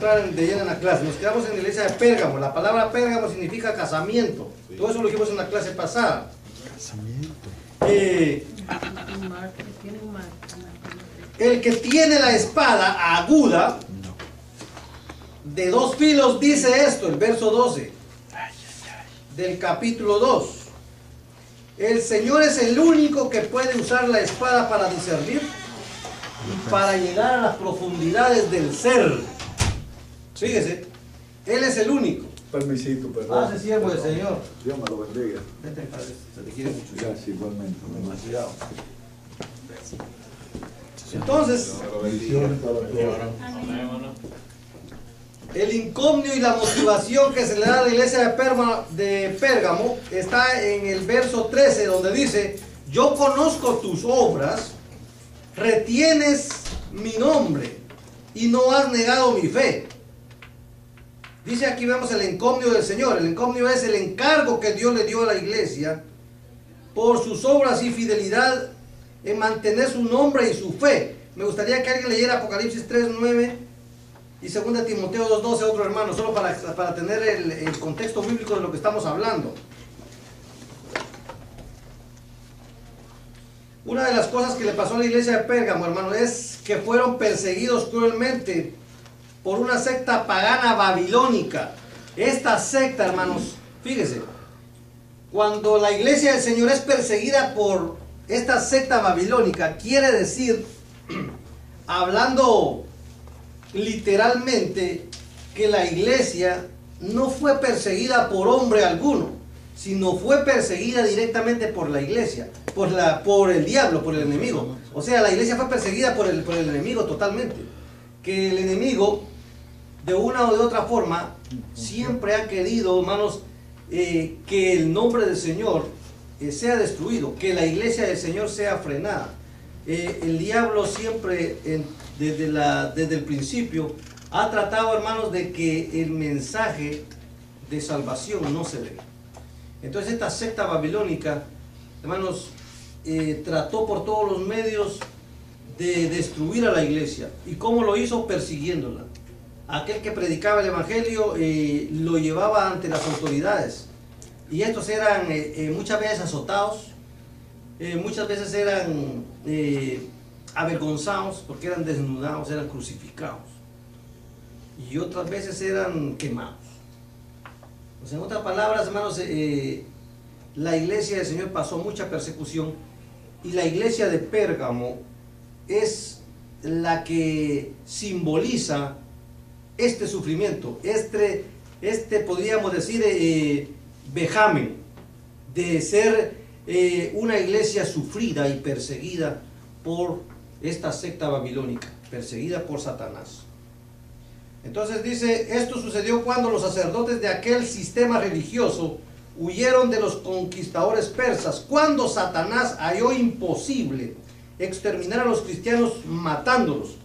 entrar de lleno en la clase. Nos quedamos en la iglesia de Pérgamo. La palabra Pérgamo significa casamiento. Todo eso lo dijimos en la clase pasada. Casamiento. El que tiene la espada aguda de 2 filos dice esto, el verso 12 del capítulo 2. El Señor es el único que puede usar la espada para discernir y para llegar a las profundidades del ser. Fíjese, Él es el único. Permisito, perdón. Hace siervo del Señor. Dios me lo bendiga. Vete, padre, se te quiere mucho. Gracias, igualmente. Demasiado. Entonces, el incomnio y la motivación que se le da a la iglesia de Pérgamo está en el verso 13, donde dice: yo conozco tus obras, retienes mi nombre y no has negado mi fe. Dice aquí, vemos el encomio del Señor. El encomio es el encargo que Dios le dio a la iglesia por sus obras y fidelidad en mantener su nombre y su fe. Me gustaría que alguien leyera Apocalipsis 3:9 y 2 Timoteo 2:12, otro hermano, solo para tener el contexto bíblico de lo que estamos hablando. Una de las cosas que le pasó a la iglesia de Pérgamo, hermano, es que fueron perseguidos cruelmente por una secta pagana babilónica. Esta secta, hermanos, fíjese, cuando la iglesia del Señor es perseguida por esta secta babilónica, quiere decir, hablando literalmente, que la iglesia no fue perseguida por hombre alguno, sino fue perseguida directamente por la iglesia, por el diablo, por el enemigo. O sea, la iglesia fue perseguida por el enemigo totalmente. Que el enemigo, de una o de otra forma, siempre ha querido, hermanos, que el nombre del Señor sea destruido, que la iglesia del Señor sea frenada. El diablo siempre, desde el principio, ha tratado, hermanos, de que el mensaje de salvación no se dé. Entonces esta secta babilónica, hermanos, trató por todos los medios de destruir a la iglesia. ¿Y cómo lo hizo? Persiguiéndola. Aquel que predicaba el evangelio lo llevaba ante las autoridades, y estos eran muchas veces azotados, muchas veces eran avergonzados porque eran desnudados, eran crucificados, y otras veces eran quemados. O sea, en otras palabras, hermanos, la iglesia del Señor pasó mucha persecución, y la iglesia de Pérgamo es la que simboliza este sufrimiento, podríamos decir, vejamen de ser una iglesia sufrida y perseguida por esta secta babilónica, perseguida por Satanás. Entonces dice, esto sucedió cuando los sacerdotes de aquel sistema religioso huyeron de los conquistadores persas, cuando Satanás halló imposible exterminar a los cristianos matándolos.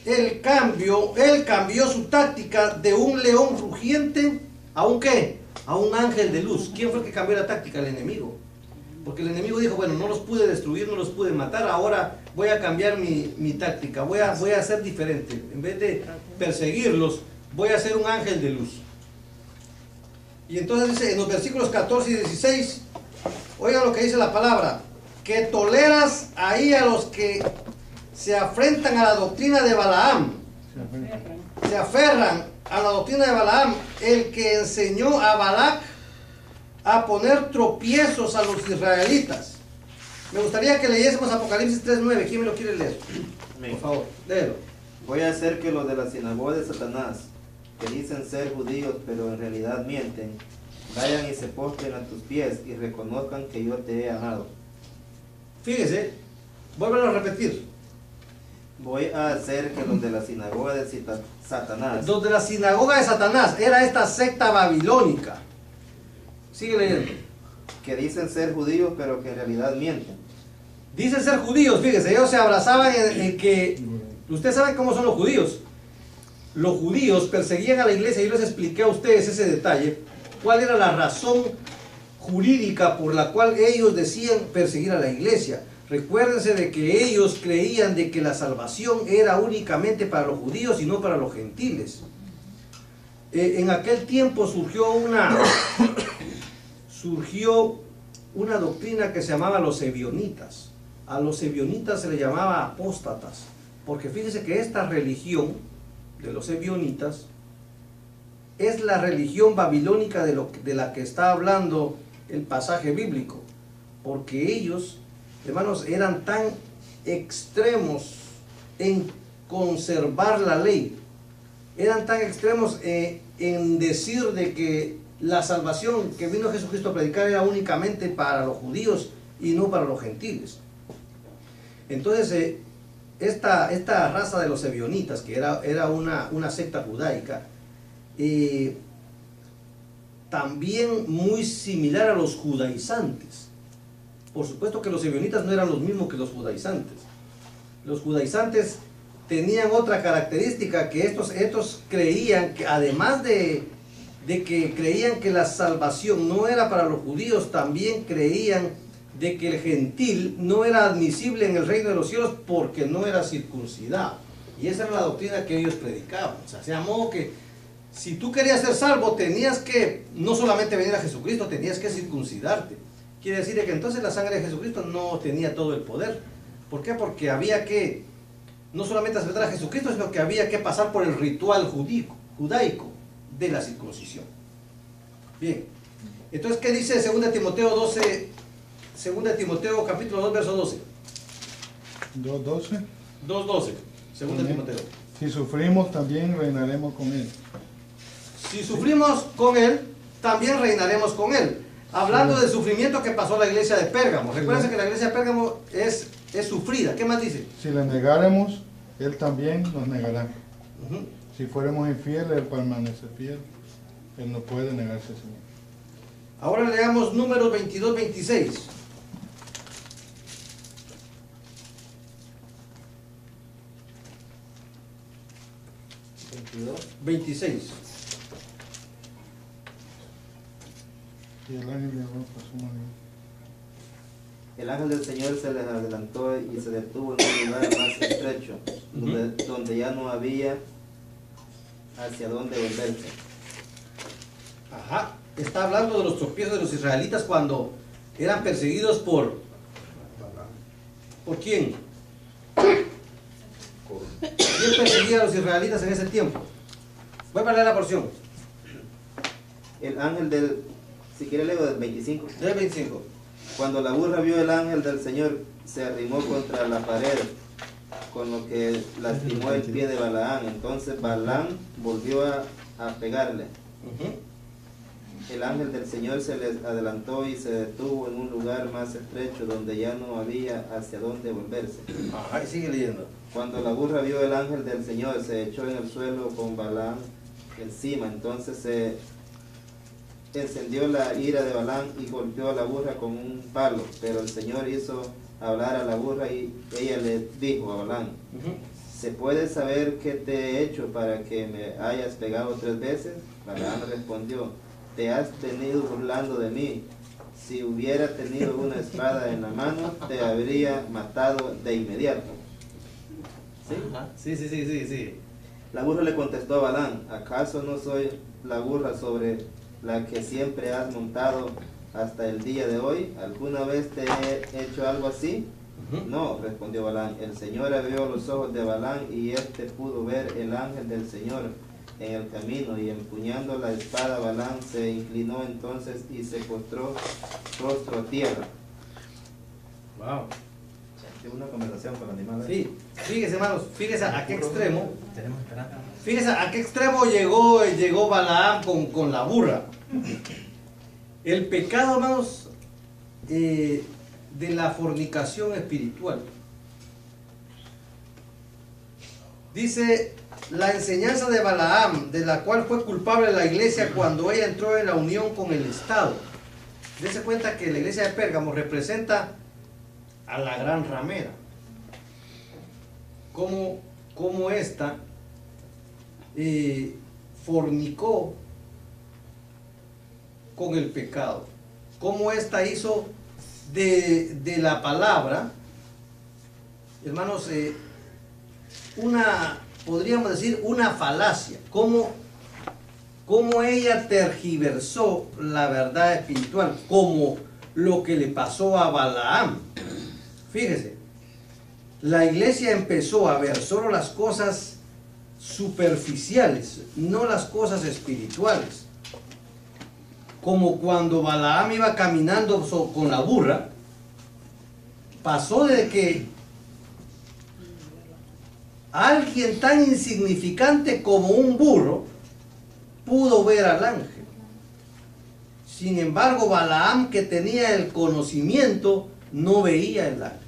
Él cambió su táctica de un león rugiente a un ¿qué? A un ángel de luz. ¿Quién fue el que cambió la táctica? El enemigo. Porque el enemigo dijo, bueno, no los pude destruir, no los pude matar, ahora voy a cambiar mi táctica, voy a ser diferente. En vez de perseguirlos, voy a ser un ángel de luz. Y entonces dice en los versículos 14 y 16, oigan lo que dice la palabra: que toleras ahí a los que se afrentan a la doctrina de Balaam, se aferran a la doctrina de Balaam, el que enseñó a Balac a poner tropiezos a los israelitas. Me gustaría que leyésemos Apocalipsis 3:9. ¿Quién me lo quiere leer? Por favor, léelo. Voy a hacer que los de la sinagoga de Satanás, que dicen ser judíos pero en realidad mienten, vayan y se postren a tus pies y reconozcan que yo te he amado. Fíjese, vuélvelo a repetir. Voy a hacer que los de la sinagoga de Satanás. Los de la sinagoga de Satanás era esta secta babilónica. Sigue leyendo. Que dicen ser judíos pero que en realidad mienten. Dicen ser judíos, fíjese, ellos se abrazaban en que... Ustedes saben cómo son los judíos. Los judíos perseguían a la iglesia. Yo les expliqué a ustedes ese detalle. ¿Cuál era la razón jurídica por la cual ellos decían perseguir a la iglesia? Recuérdense de que ellos creían de que la salvación era únicamente para los judíos y no para los gentiles. En aquel tiempo surgió una doctrina que se llamaba los ebionitas. A los ebionitas se les llamaba apóstatas, porque fíjense que esta religión de los ebionitas es la religión babilónica de la que está hablando el pasaje bíblico, porque ellos, hermanos, eran tan extremos en conservar la ley, eran tan extremos en decir de que la salvación que vino Jesucristo a predicar era únicamente para los judíos y no para los gentiles. Entonces, esta raza de los ebionitas, que era una secta judaica, también muy similar a los judaizantes. Por supuesto que los ebionitas no eran los mismos que los judaizantes. Los judaizantes tenían otra característica, que estos creían que además de que creían que la salvación no era para los judíos, también creían de que el gentil no era admisible en el reino de los cielos porque no era circuncidado. Y esa era la doctrina que ellos predicaban. O sea, se llamó que si tú querías ser salvo, tenías que no solamente venir a Jesucristo, tenías que circuncidarte. Quiere decir que entonces la sangre de Jesucristo no tenía todo el poder. ¿Por qué? Porque había que no solamente aceptar a Jesucristo, sino que había que pasar por el ritual judaico de la circuncisión. Bien, entonces, ¿qué dice 2 Timoteo 12? 2 Timoteo capítulo 2, verso 12. 2:12. 2:12. 2 Timoteo. Si sufrimos, también reinaremos con él. Si sufrimos con él, también reinaremos con él. Hablando del sufrimiento que pasó la iglesia de Pérgamo. Recuerden que la iglesia de Pérgamo es sufrida. ¿Qué más dice? Si le negáremos, él también nos negará. Ujú. Si fuéramos infieles, él permanece fiel. Él no puede negarse a sí mismo. Ahora leamos Números 22, 26. ¿22? 26. Y el ángel de Dios pasó muy bien. El ángel del Señor se les adelantó y se detuvo en un lugar más estrecho, donde ya no había hacia dónde volverse. Ajá. Está hablando de los tropiezos de los israelitas cuando eran perseguidos ¿por quién? ¿Quién perseguía a los israelitas en ese tiempo? Voy a leer la porción. El ángel del, si quiere leo del 25. Del 25. Cuando la burra vio el ángel del Señor, se arrimó contra la pared, con lo que lastimó el pie de Balaam. Entonces Balaam volvió a pegarle. Ujú. El ángel del Señor se les adelantó y se detuvo en un lugar más estrecho, donde ya no había hacia dónde volverse. Ajá, y sigue leyendo. Cuando la burra vio el ángel del Señor, se echó en el suelo con Balaam encima. Entonces se encendió la ira de Balaam y golpeó a la burra con un palo. Pero el Señor hizo hablar a la burra y ella le dijo a Balaam: Ujú. ¿se puede saber qué te he hecho para que me hayas pegado 3 veces? Balaam respondió: te has venido burlando de mí. Si hubiera tenido una espada en la mano, te habría matado de inmediato. ¿Sí? Ajá. Sí. La burra le contestó a Balaam: ¿acaso no soy la burra sobre la que siempre has montado hasta el día de hoy? ¿Alguna vez te he hecho algo así? Ujú. No, respondió Balaam. El Señor abrió los ojos de Balaam y éste pudo ver el ángel del Señor en el camino, y empuñando la espada Balaam se inclinó entonces y se postró rostro a tierra. Wow. Tuve una conversación con el animal. Sí, fíjese hermanos, fíjese a qué extremo. Tenemos esperanza. Fíjese a qué extremo llegó Balaam con la burra. El pecado, hermanos, de la fornicación espiritual. Dice la enseñanza de Balaam, de la cual fue culpable la iglesia cuando ella entró en la unión con el Estado. Dese cuenta que la iglesia de Pérgamo representa a la gran ramera. Como esta fornicó con el pecado. Como esta hizo de la palabra hermanos, podríamos decir, una falacia. Cómo ella tergiversó la verdad espiritual, como lo que le pasó a Balaam. Fíjese, la iglesia empezó a ver solo las cosas superficiales, no las cosas espirituales. Como cuando Balaam iba caminando con la burra, pasó de que alguien tan insignificante como un burro pudo ver al ángel. Sin embargo, Balaam, que tenía el conocimiento, no veía el ángel.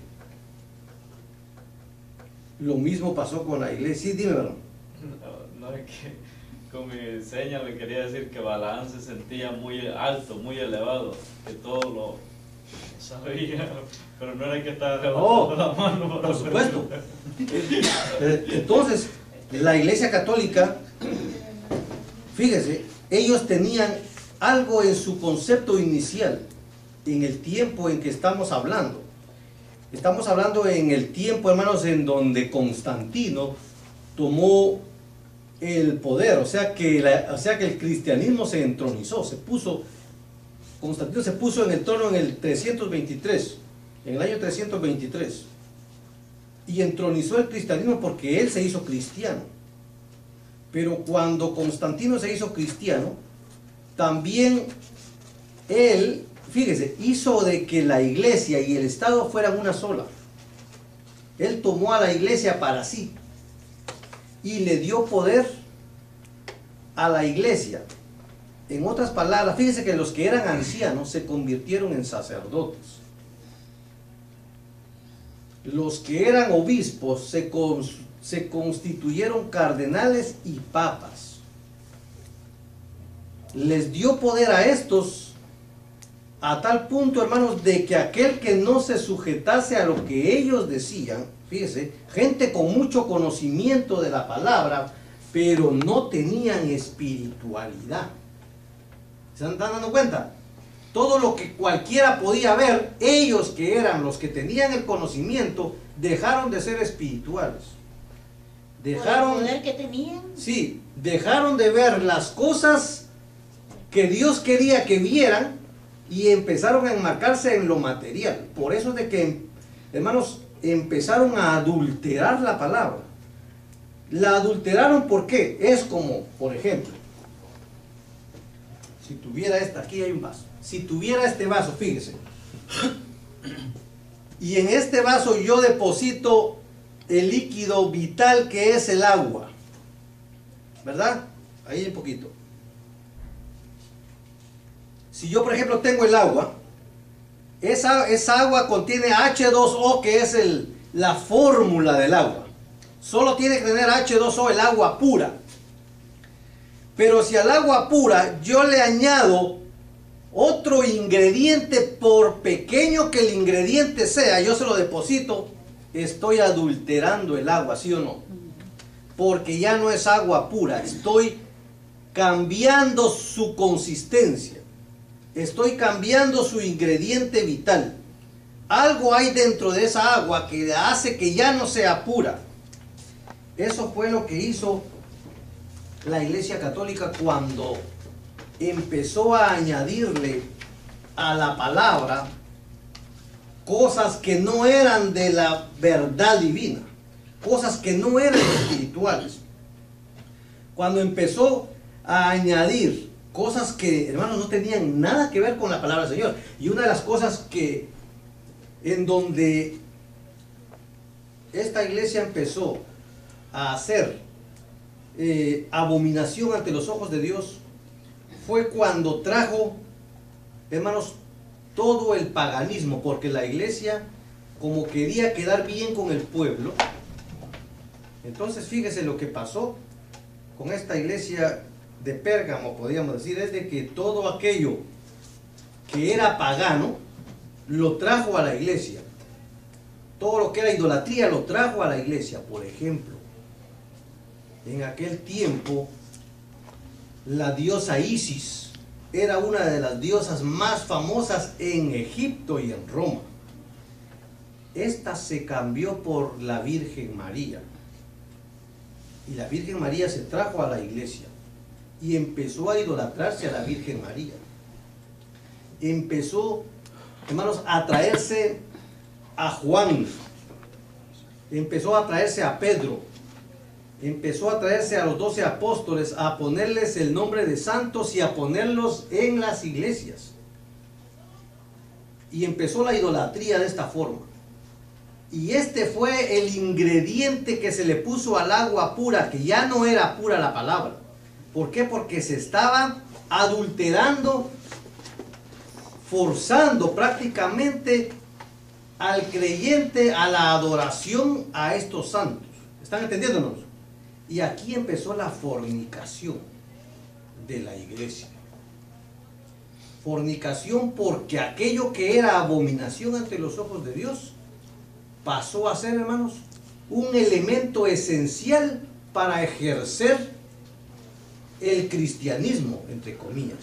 Lo mismo pasó con la iglesia. Sí, dime, hermano. No, es que con mi seña le quería decir que Balaam se sentía muy alto, muy elevado, que todo lo sabía, pero no era que estaba levantando la mano. Por supuesto. Entonces, la iglesia católica, fíjese, ellos tenían algo en su concepto inicial, en el tiempo en que estamos hablando. Estamos hablando en el tiempo, hermanos, en donde Constantino tomó el poder, o sea que el cristianismo se entronizó, Constantino se puso en el trono en el 323, en el año 323, y entronizó el cristianismo porque él se hizo cristiano. Pero cuando Constantino se hizo cristiano, también él, fíjese, hizo de que la iglesia y el Estado fueran una sola. Él tomó a la iglesia para sí y le dio poder a la iglesia. En otras palabras, fíjese que los que eran ancianos se convirtieron en sacerdotes. Los que eran obispos se constituyeron cardenales y papas. Les dio poder a estos a tal punto, hermanos, de que aquel que no se sujetase a lo que ellos decían, fíjese, gente con mucho conocimiento de la palabra, pero no tenían espiritualidad. ¿Se están dando cuenta? Todo lo que cualquiera podía ver, ellos que eran los que tenían el conocimiento, dejaron de ser espirituales. Dejaron, ¿por el poder que tenían? Sí, dejaron de ver las cosas que Dios quería que vieran y empezaron a enmarcarse en lo material. Por eso es de que, hermanos, empezaron a adulterar la palabra. La adulteraron, ¿por qué? Es como, por ejemplo, si tuviera aquí hay un vaso. Si tuviera este vaso, fíjese, y en este vaso yo deposito el líquido vital que es el agua, ¿verdad? Ahí un poquito. Si yo, por ejemplo, tengo el agua, esa agua contiene H2O, que es la fórmula del agua. Solo tiene que tener H2O, el agua pura. Pero si al agua pura yo le añado otro ingrediente, por pequeño que el ingrediente sea, yo se lo deposito, estoy adulterando el agua, ¿sí o no? Porque ya no es agua pura, estoy cambiando su consistencia, estoy cambiando su ingrediente vital. Algo hay dentro de esa agua que hace que ya no sea pura. Eso fue lo que hizo la Iglesia Católica cuando empezó a añadirle a la palabra cosas que no eran de la verdad divina, cosas que no eran espirituales. Cuando empezó a añadir cosas que, hermanos, no tenían nada que ver con la palabra del Señor. Y una de las cosas en donde esta iglesia empezó a hacer abominación ante los ojos de Dios fue cuando trajo, hermanos, todo el paganismo, porque la iglesia, como quería quedar bien con el pueblo, entonces fíjese lo que pasó con esta iglesia de Pérgamo, podríamos decir, es de que todo aquello que era pagano lo trajo a la iglesia. Todo lo que era idolatría lo trajo a la iglesia. Por ejemplo, en aquel tiempo la diosa Isis era una de las diosas más famosas en Egipto y en Roma. esta se cambió por la Virgen María. Y la Virgen María se trajo a la iglesia y empezó a idolatrarse a la Virgen María. Empezó, hermanos, a traerse a Juan, empezó a traerse a Pedro, empezó a traerse a los 12 apóstoles, a ponerles el nombre de santos y a ponerlos en las iglesias. Y empezó la idolatría de esta forma. Y este fue el ingrediente que se le puso al agua pura, que ya no era pura la palabra. ¿Por qué? Porque se estaba adulterando, forzando prácticamente al creyente a la adoración a estos santos. ¿Están entendiéndonos? Y aquí empezó la fornicación de la iglesia. Fornicación porque aquello que era abominación ante los ojos de Dios pasó a ser, hermanos, un elemento esencial para ejercer el cristianismo, entre comillas.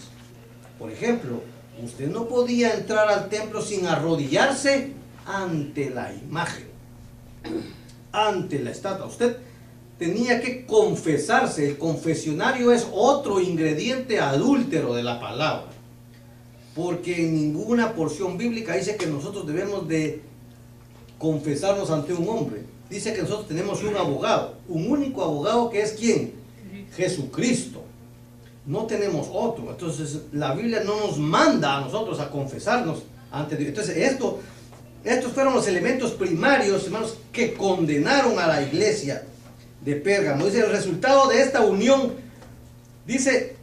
Por ejemplo, usted no podía entrar al templo sin arrodillarse ante la imagen, ante la estatua. Usted tenía que confesarse. El confesionario es otro ingrediente adúltero de la palabra, porque en ninguna porción bíblica dice que nosotros debemos de confesarnos ante un hombre. Dice que nosotros tenemos un abogado, un único abogado, que es ¿quién? Jesucristo. No tenemos otro. Entonces la Biblia no nos manda a nosotros a confesarnos ante Dios. Entonces estos fueron los elementos primarios, hermanos, que condenaron a la iglesia de Pérgamo. Dice, el resultado de esta unión, dice,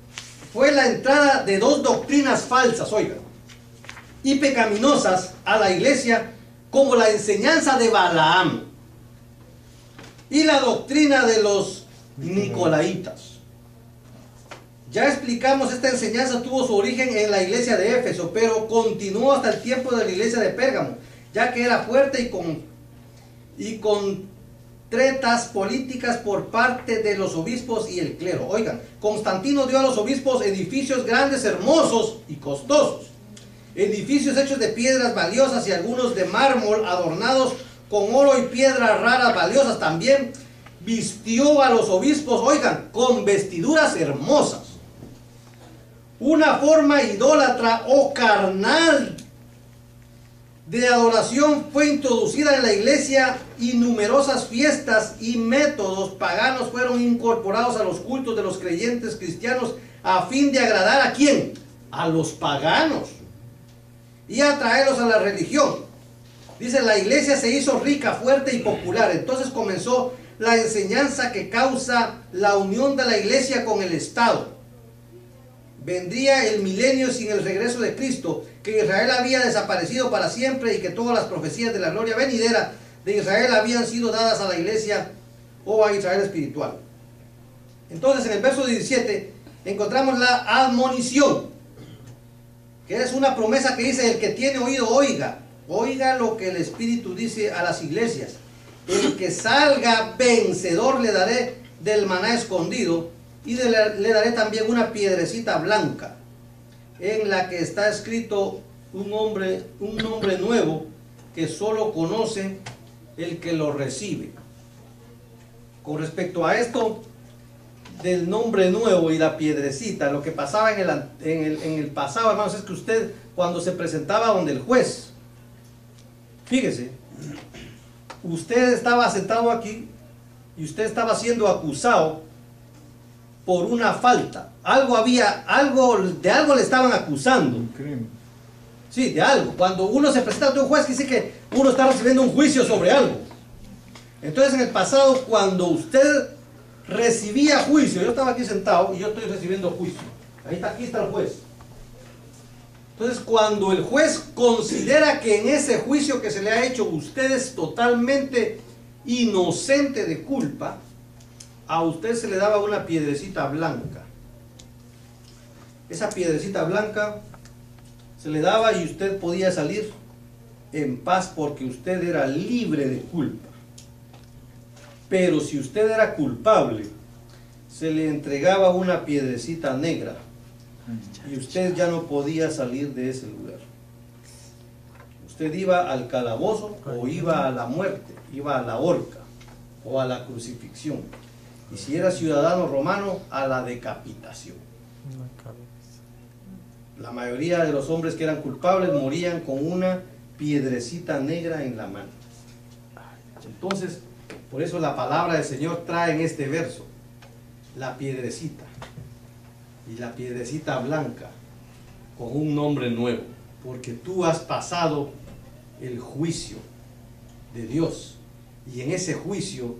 fue la entrada de dos doctrinas falsas, oigan, y pecaminosas a la iglesia, como la enseñanza de Balaam y la doctrina de los nicolaitas. Ya explicamos, esta enseñanza tuvo su origen en la iglesia de Éfeso, pero continuó hasta el tiempo de la iglesia de Pérgamo, ya que era fuerte y con tretas políticas por parte de los obispos y el clero. Oigan, Constantino dio a los obispos edificios grandes, hermosos y costosos. Edificios hechos de piedras valiosas y algunos de mármol, adornados con oro y piedras raras valiosas. También vistió a los obispos, oigan, con vestiduras hermosas. Una forma idólatra o carnal de adoración fue introducida en la iglesia, y numerosas fiestas y métodos paganos fueron incorporados a los cultos de los creyentes cristianos a fin de agradar ¿a quién? A los paganos y atraerlos a la religión. Dice, la iglesia se hizo rica, fuerte y popular. Entonces comenzó la enseñanza que causa la unión de la iglesia con el Estado. Vendría el milenio sin el regreso de Cristo, que Israel había desaparecido para siempre y que todas las profecías de la gloria venidera de Israel habían sido dadas a la iglesia o a Israel espiritual. Entonces en el verso 17 encontramos la admonición, que es una promesa que dice, el que tiene oído oiga. Oiga lo que el Espíritu dice a las iglesias. El que salga vencedor le daré del maná escondido, y le daré también una piedrecita blanca, en la que está escrito un nombre nuevo que solo conoce el que lo recibe. Con respecto a esto del nombre nuevo y la piedrecita, lo que pasaba en el pasado, hermanos, es que usted, cuando se presentaba donde el juez, fíjese, usted estaba sentado aquí y usted estaba siendo acusado por una falta. De algo le estaban acusando. Un crimen. Sí, de algo. Cuando uno se presenta ante un juez, quiere decir que uno está recibiendo un juicio sobre algo. Entonces en el pasado, cuando usted recibía juicio, yo estaba aquí sentado y yo estoy recibiendo juicio. Aquí está el juez. Entonces cuando el juez considera que en ese juicio que se le ha hecho usted es totalmente inocente de culpa, a usted se le daba una piedrecita blanca. Esa piedrecita blanca se le daba y usted podía salir en paz porque usted era libre de culpa. Pero si usted era culpable, se le entregaba una piedrecita negra y usted ya no podía salir de ese lugar. usted iba al calabozo o iba a la muerte, iba a la horca o a la crucifixión. Y si era ciudadano romano, a la decapitación. La mayoría de los hombres que eran culpables morían con una piedrecita negra en la mano. Entonces, por eso la palabra del Señor trae en este verso la piedrecita, y la piedrecita blanca con un nombre nuevo, porque tú has pasado el juicio de Dios, y en ese juicio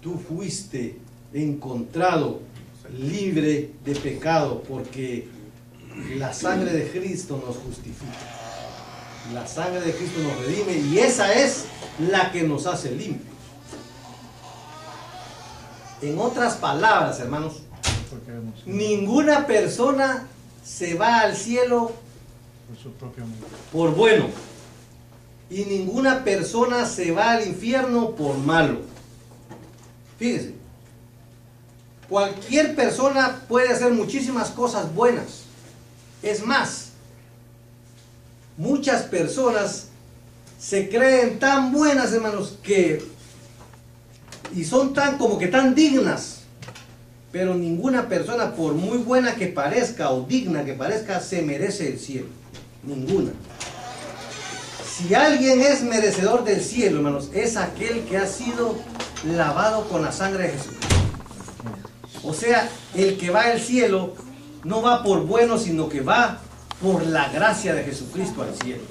tú fuiste encontrado libre de pecado, porque la sangre de Cristo nos justifica, la sangre de Cristo nos redime, y esa es la que nos hace limpios. En otras palabras, hermanos, ninguna persona se va al cielo por su propio mérito, por bueno, y ninguna persona se va al infierno por malo. Fíjense, cualquier persona puede hacer muchísimas cosas buenas. Es más, muchas personas se creen tan buenas, hermanos, y son tan como que tan dignas, pero ninguna persona, por muy buena que parezca o digna que parezca, se merece el cielo. Ninguna. Si alguien es merecedor del cielo, hermanos, es aquel que ha sido lavado con la sangre de Jesucristo. O sea, el que va al cielo no va por bueno, sino que va por la gracia de Jesucristo al cielo.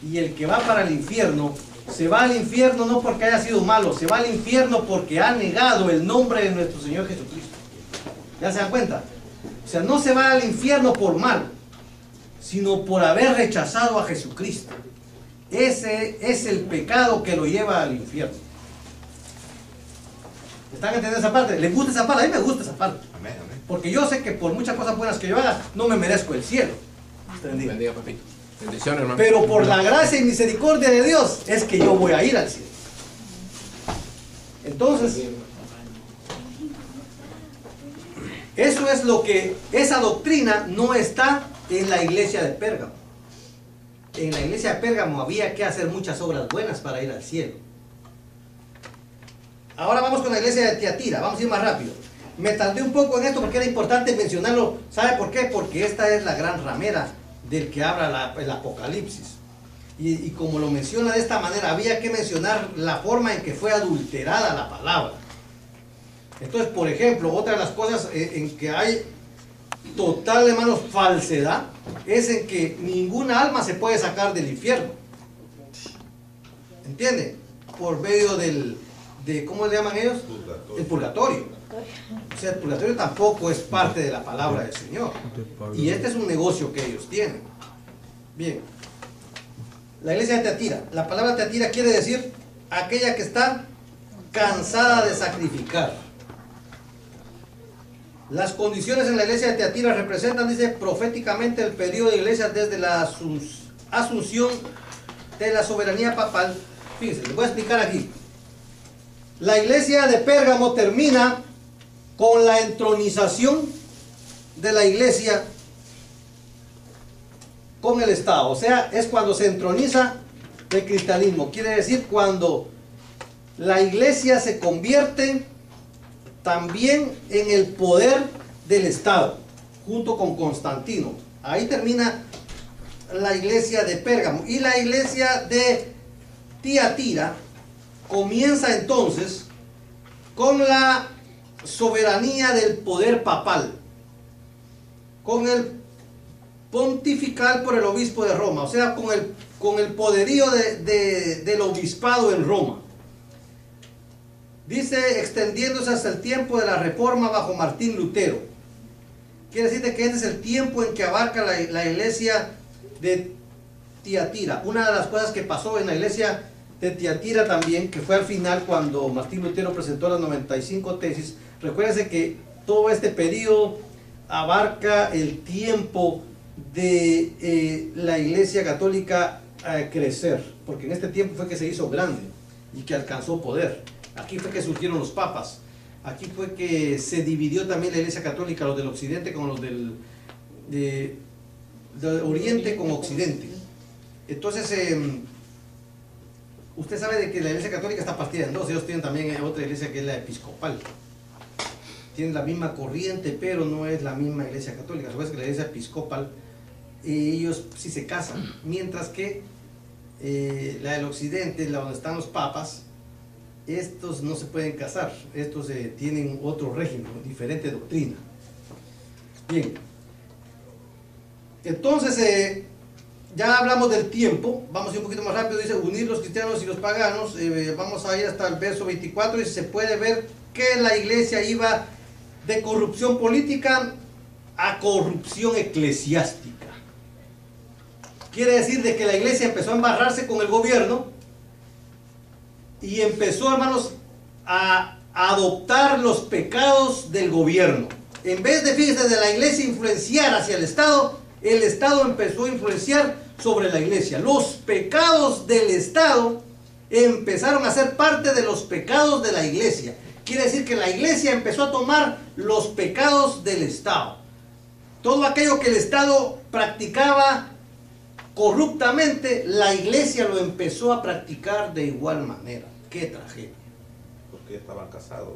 Y el que va para el infierno, se va al infierno no porque haya sido malo, se va al infierno porque ha negado el nombre de nuestro Señor Jesucristo. ¿Ya se dan cuenta? O sea, no se va al infierno por mal, sino por haber rechazado a Jesucristo. Ese es el pecado que lo lleva al infierno. ¿Están entendiendo esa parte? ¿Les gusta esa parte? A mí me gusta esa parte. Amén, amén. Porque yo sé que por muchas cosas buenas que yo haga, no me merezco el cielo. Bendiga, papito. Bendiciones, hermano. Pero por la gracia y misericordia de Dios es que yo voy a ir al cielo. Entonces, eso es lo que, esa doctrina no está en la iglesia de Pérgamo. En la iglesia de Pérgamo había que hacer muchas obras buenas para ir al cielo. Ahora vamos con la iglesia de Tiatira, vamos a ir más rápido. Me tardé un poco en esto porque era importante mencionarlo. ¿Sabe por qué? Porque esta es la gran ramera del que habla el Apocalipsis. Y como lo menciona de esta manera, había que mencionar la forma en que fue adulterada la palabra. Entonces, por ejemplo, otra de las cosas en que hay total, hermanos, falsedad, es en que ninguna alma se puede sacar del infierno. ¿Entiende? Por medio ¿cómo le llaman ellos? El purgatorio. O sea, el purgatorio tampoco es parte de la palabra del Señor. Y este es un negocio que ellos tienen. Bien. La iglesia de Tiatira. La palabra Tiatira quiere decir aquella que está cansada de sacrificar. Las condiciones en la iglesia de Tiatira representan, dice, proféticamente el periodo de iglesia desde la asunción de la soberanía papal. Fíjense, les voy a explicar aquí. La iglesia de Pérgamo termina con la entronización de la iglesia con el Estado. O sea, es cuando se entroniza el cristianismo. Quiere decir cuando la iglesia se convierte también en el poder del Estado, junto con Constantino. Ahí termina la iglesia de Pérgamo. Y la iglesia de Tiatira comienza entonces con la soberanía del poder papal, con el pontifical por el obispo de Roma, o sea, con el poderío del obispado en Roma. Dice, extendiéndose hasta el tiempo de la Reforma bajo Martín Lutero. Quiere decir que este es el tiempo en que abarca la iglesia de Tiatira. Una de las cosas que pasó en la iglesia de Tiatira también, que fue al final cuando Martín Lutero presentó las 95 tesis. Recuérdense que todo este periodo abarca el tiempo de la iglesia católica a crecer, porque en este tiempo fue que se hizo grande y que alcanzó poder. Aquí fue que surgieron los papas, aquí fue que se dividió también la iglesia católica, los del occidente con los del oriente con occidente. Entonces, usted sabe de que la Iglesia Católica está partida en dos. Ellos tienen también otra iglesia que es la episcopal. Tienen la misma corriente, pero no es la misma Iglesia Católica. Sabes que la Iglesia Episcopal, ellos sí se casan, mientras que la del Occidente, la donde están los papas, estos no se pueden casar. Estos tienen otro régimen, diferente doctrina. Bien. Entonces, ya hablamos del tiempo. Vamos a ir un poquito más rápido. Dice, unir los cristianos y los paganos. Vamos a ir hasta el verso 24 y se puede ver que la iglesia iba de corrupción política a corrupción eclesiástica. Quiere decir de que la iglesia empezó a embarrarse con el gobierno y empezó, hermanos, a adoptar los pecados del gobierno. En vez de, fíjense, de la iglesia influenciar hacia el Estado empezó a influenciar sobre la iglesia. Los pecados del Estado empezaron a ser parte de los pecados de la iglesia. Quiere decir que la iglesia empezó a tomar los pecados del Estado. Todo aquello que el Estado practicaba corruptamente, la iglesia lo empezó a practicar de igual manera. ¡Qué tragedia! Porque estaban casados.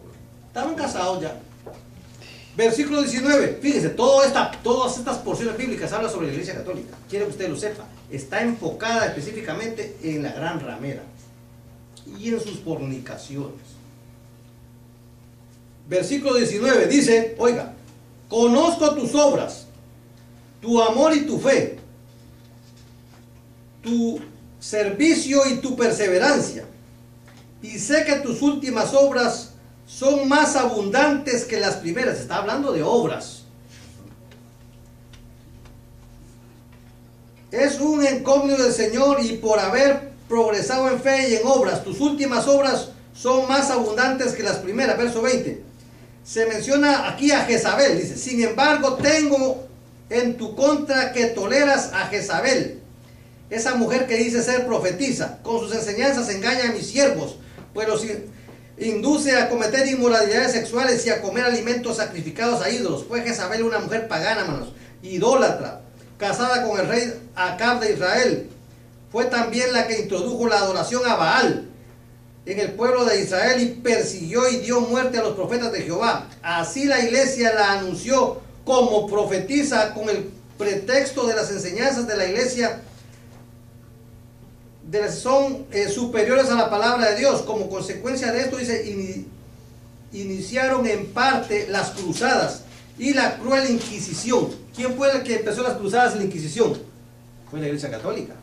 Estaban casados ya. Versículo 19. Fíjese, todas estas porciones bíblicas hablan sobre la iglesia católica. Quiero que usted lo sepa. Está enfocada específicamente en la gran ramera y en sus fornicaciones. Versículo 19 dice, oiga, conozco tus obras, tu amor y tu fe, tu servicio y tu perseverancia, y sé que tus últimas obras son más abundantes que las primeras. Está hablando de obras. Es un encomio del Señor, y por haber progresado en fe y en obras, tus últimas obras son más abundantes que las primeras. Verso 20. Se menciona aquí a Jezabel. Dice, sin embargo, tengo en tu contra que toleras a Jezabel, esa mujer que dice ser profetisa. Con sus enseñanzas engaña a mis siervos, pues los induce a cometer inmoralidades sexuales y a comer alimentos sacrificados a ídolos. Fue Jezabel una mujer pagana, hermanos, idólatra, casada con el rey Acab de Israel. Fue también la que introdujo la adoración a Baal en el pueblo de Israel y persiguió y dio muerte a los profetas de Jehová. Así la iglesia la anunció como profetisa con el pretexto de las enseñanzas de la iglesia son superiores a la palabra de Dios. Como consecuencia de esto, dice, iniciaron en parte las cruzadas y la cruel Inquisición. ¿Quién fue el que empezó las cruzadas y la Inquisición? Fue la Iglesia Católica.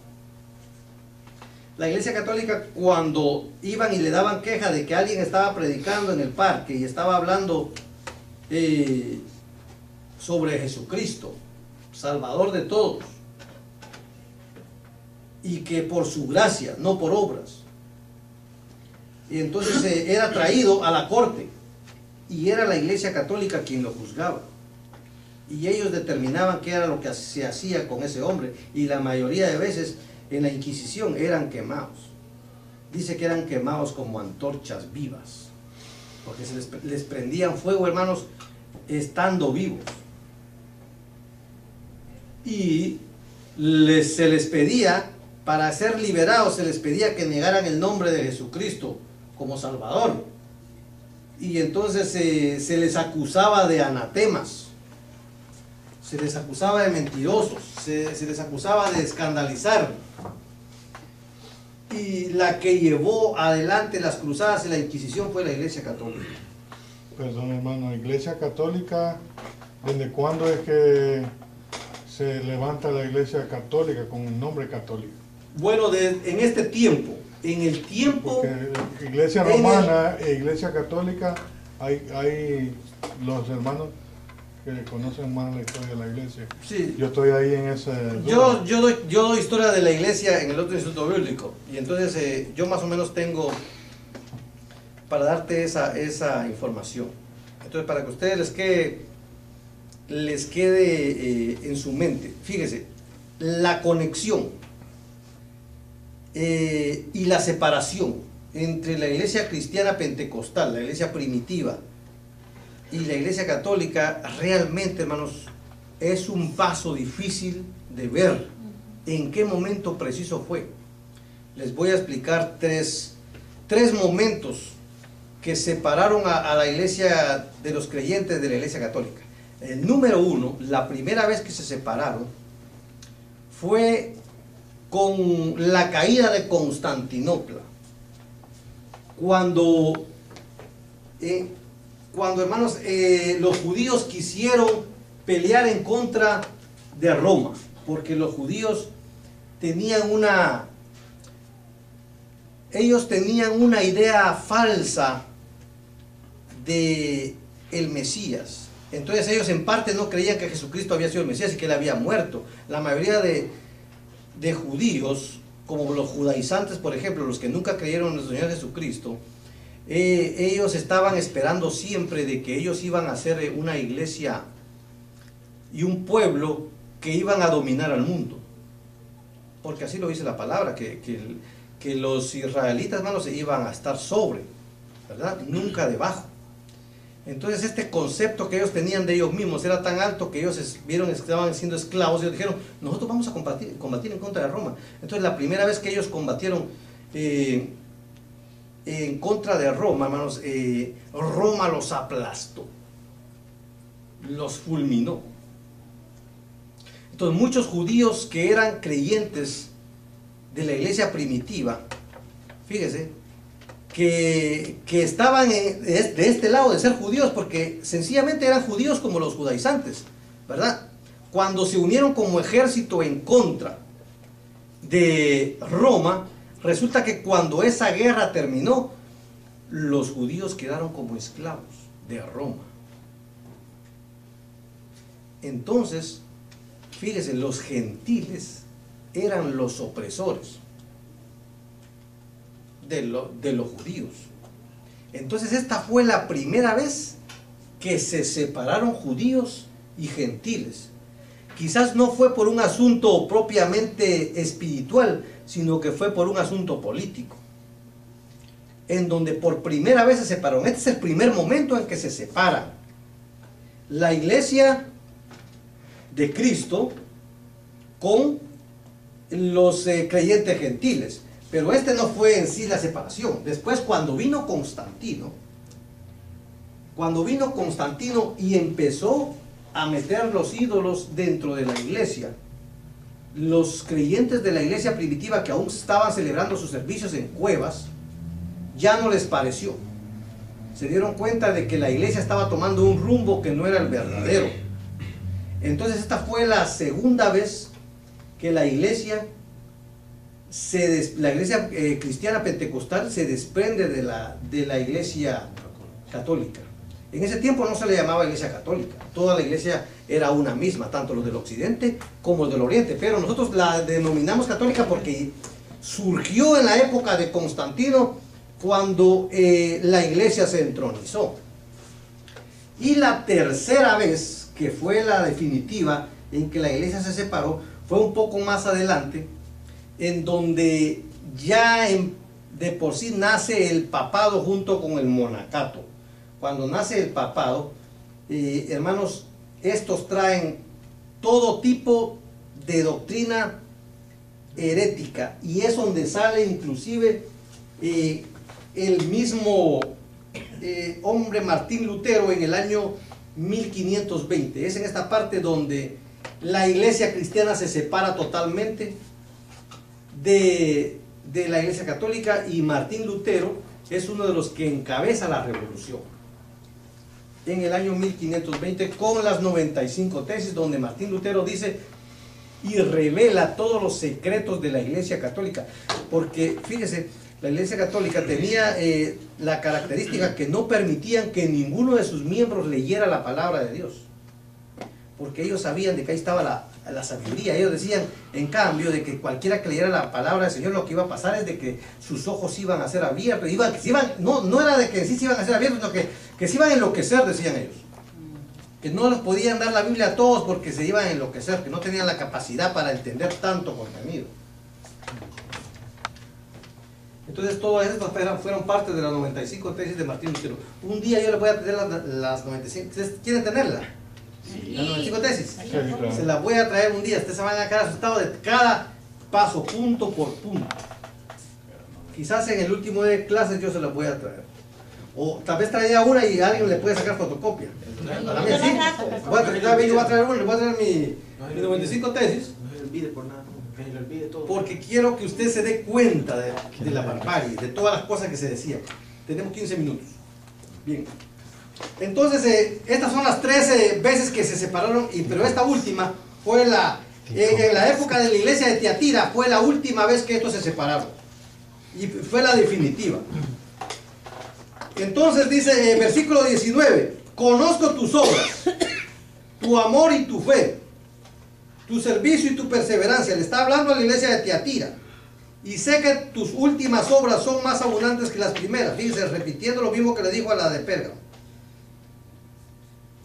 La Iglesia Católica, cuando iban y le daban queja de que alguien estaba predicando en el parque y estaba hablando sobre Jesucristo, Salvador de todos, y que por su gracia, no por obras, y entonces era traído a la corte, y era la Iglesia Católica quien lo juzgaba, y ellos determinaban qué era lo que se hacía con ese hombre, y la mayoría de veces en la Inquisición eran quemados. Dice que eran quemados como antorchas vivas, porque les prendían fuego, hermanos, estando vivos, y se les pedía, para ser liberados, se les pedía que negaran el nombre de Jesucristo como Salvador. Y entonces se les acusaba de anatemas, se les acusaba de mentirosos, se les acusaba de escandalizar. Y la que llevó adelante las cruzadas y la Inquisición fue la Iglesia Católica. Perdón, hermano, Iglesia Católica, ¿desde cuándo es que se levanta la Iglesia Católica con el nombre católico? Bueno, en este tiempo, en el tiempo... Porque Iglesia Romana e Iglesia Católica, hay los hermanos que conocen más la historia de la Iglesia. Sí. Yo estoy ahí en ese... Yo doy historia de la Iglesia en el otro instituto bíblico, y entonces yo más o menos tengo para darte esa información. Entonces, para que ustedes les quede en su mente, fíjese, la conexión y la separación entre la iglesia cristiana pentecostal, la iglesia primitiva, y la iglesia católica, realmente, hermanos, es un paso difícil de ver ¿En qué momento preciso fue? Les voy a explicar tres momentos que separaron a la iglesia de los creyentes de la iglesia católica. El número uno, la primera vez que se separaron fue con la caída de Constantinopla. Cuando hermanos, los judíos quisieron pelear en contra de Roma, porque los judíos tenían una idea falsa de el Mesías. Entonces ellos en parte no creían que Jesucristo había sido el Mesías y que él había muerto. La mayoría de judíos, como los judaizantes, por ejemplo, los que nunca creyeron en nuestro Señor Jesucristo, ellos estaban esperando siempre de que ellos iban a ser una iglesia y un pueblo que iban a dominar al mundo, porque así lo dice la palabra, que los israelitas, hermanos, se iban a estar sobre, ¿verdad? Nunca debajo. Entonces este concepto que ellos tenían de ellos mismos era tan alto que ellos vieron que estaban siendo esclavos y ellos dijeron, nosotros vamos a combatir en contra de Roma. Entonces la primera vez que ellos combatieron en contra de Roma, hermanos, Roma los aplastó, los fulminó. Entonces muchos judíos que eran creyentes de la iglesia primitiva, fíjese, que estaban de este lado de ser judíos, porque sencillamente eran judíos como los judaizantes, ¿verdad? Cuando se unieron como ejército en contra de Roma, resulta que cuando esa guerra terminó, los judíos quedaron como esclavos de Roma. Entonces, fíjense, los gentiles eran los opresores de los judíos. Entonces esta fue la primera vez que se separaron judíos y gentiles. Quizás no fue por un asunto propiamente espiritual, sino que fue por un asunto político, en donde por primera vez se separaron. Este es el primer momento en que se separan la iglesia de Cristo con los creyentes gentiles. Pero este no fue en sí la separación. Después, cuando vino Constantino y empezó a meter los ídolos dentro de la iglesia, los creyentes de la iglesia primitiva que aún estaban celebrando sus servicios en cuevas, ya no les pareció. Se dieron cuenta de que la iglesia estaba tomando un rumbo que no era el verdadero. Entonces esta fue la segunda vez que la iglesia cristiana pentecostal se desprende de la iglesia católica. En ese tiempo no se le llamaba iglesia católica, toda la iglesia era una misma, tanto los del occidente como los del oriente, pero nosotros la denominamos católica porque surgió en la época de Constantino, cuando la iglesia se entronizó. Y la tercera vez, que fue la definitiva en que la iglesia se separó, fue un poco más adelante, en donde ya de por sí nace el papado junto con el monacato. Cuando nace el papado, hermanos, estos traen todo tipo de doctrina herética, y es donde sale inclusive el mismo hombre Martín Lutero en el año 1520. Es en esta parte donde la iglesia cristiana se separa totalmente de la iglesia católica, y Martín Lutero es uno de los que encabeza la revolución en el año 1520 con las 95 tesis, donde Martín Lutero dice y revela todos los secretos de la iglesia católica, porque fíjese, la iglesia católica tenía la característica que no permitían que ninguno de sus miembros leyera la palabra de Dios, porque ellos sabían de que ahí estaba la sabiduría. Ellos decían, en cambio, de que cualquiera que leyera la palabra del Señor, lo que iba a pasar es de que sus ojos iban a ser abiertos, no era de que sí se iban a ser abiertos, sino que se iban a enloquecer, decían ellos, que no les podían dar la Biblia a todos porque se iban a enloquecer, que no tenían la capacidad para entender tanto contenido. Entonces todas estas fueron parte de las 95 tesis de Martín Lutero. Un día yo les voy a traer las 95. ¿Ustedes quieren tenerla? Sí. Las 95 tesis. Sí, claro. Se las voy a traer un día. Ustedes se van a quedar asustados de paso punto por punto. Quizás en el último de clases yo se las voy a traer. O tal vez traía una y alguien le puede sacar fotocopia. Para mí sí. Yo voy a traer una, le voy a traer mi 95 tesis. No se olvide por nada, que se le olvide todo. Porque quiero que usted se dé cuenta de la barbarie, de todas las cosas que se decían. Tenemos 15 minutos. Bien. Entonces, estas son las 13 veces que se separaron, pero esta última fue en la época de la iglesia de Tiatira, fue la última vez que estos se separaron. Y fue la definitiva. Entonces dice, versículo 19, conozco tus obras, tu amor y tu fe, tu servicio y tu perseverancia. Le está hablando a la iglesia de Tiatira. Y sé que tus últimas obras son más abundantes que las primeras. Fíjense, repitiendo lo mismo que le dijo a la de Pérgamo.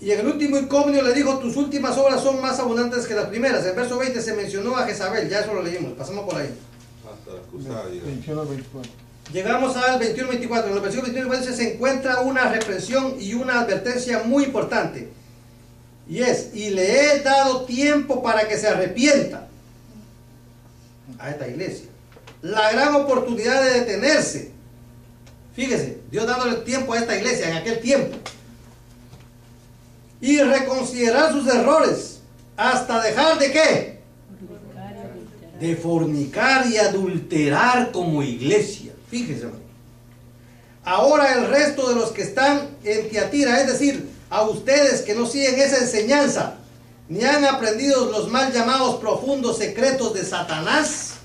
Y en el último incógnito le dijo, tus últimas obras son más abundantes que las primeras. En el verso 20 se mencionó a Jezabel, ya eso lo leímos, pasamos por ahí. Hasta la cruzada llegamos. 21, 24. Llegamos al 21-24. En el versículo 21 se encuentra una reprensión y una advertencia muy importante. Y es, y le he dado tiempo para que se arrepienta a esta iglesia. La gran oportunidad de detenerse. Fíjese, Dios dándole tiempo a esta iglesia en aquel tiempo. Y reconsiderar sus errores. Hasta dejar de ¿qué? De fornicar y adulterar como iglesia. Fíjese, hermano. Ahora el resto de los que están en Tiatira, es decir, a ustedes que no siguen esa enseñanza, ni han aprendido los mal llamados profundos secretos de Satanás,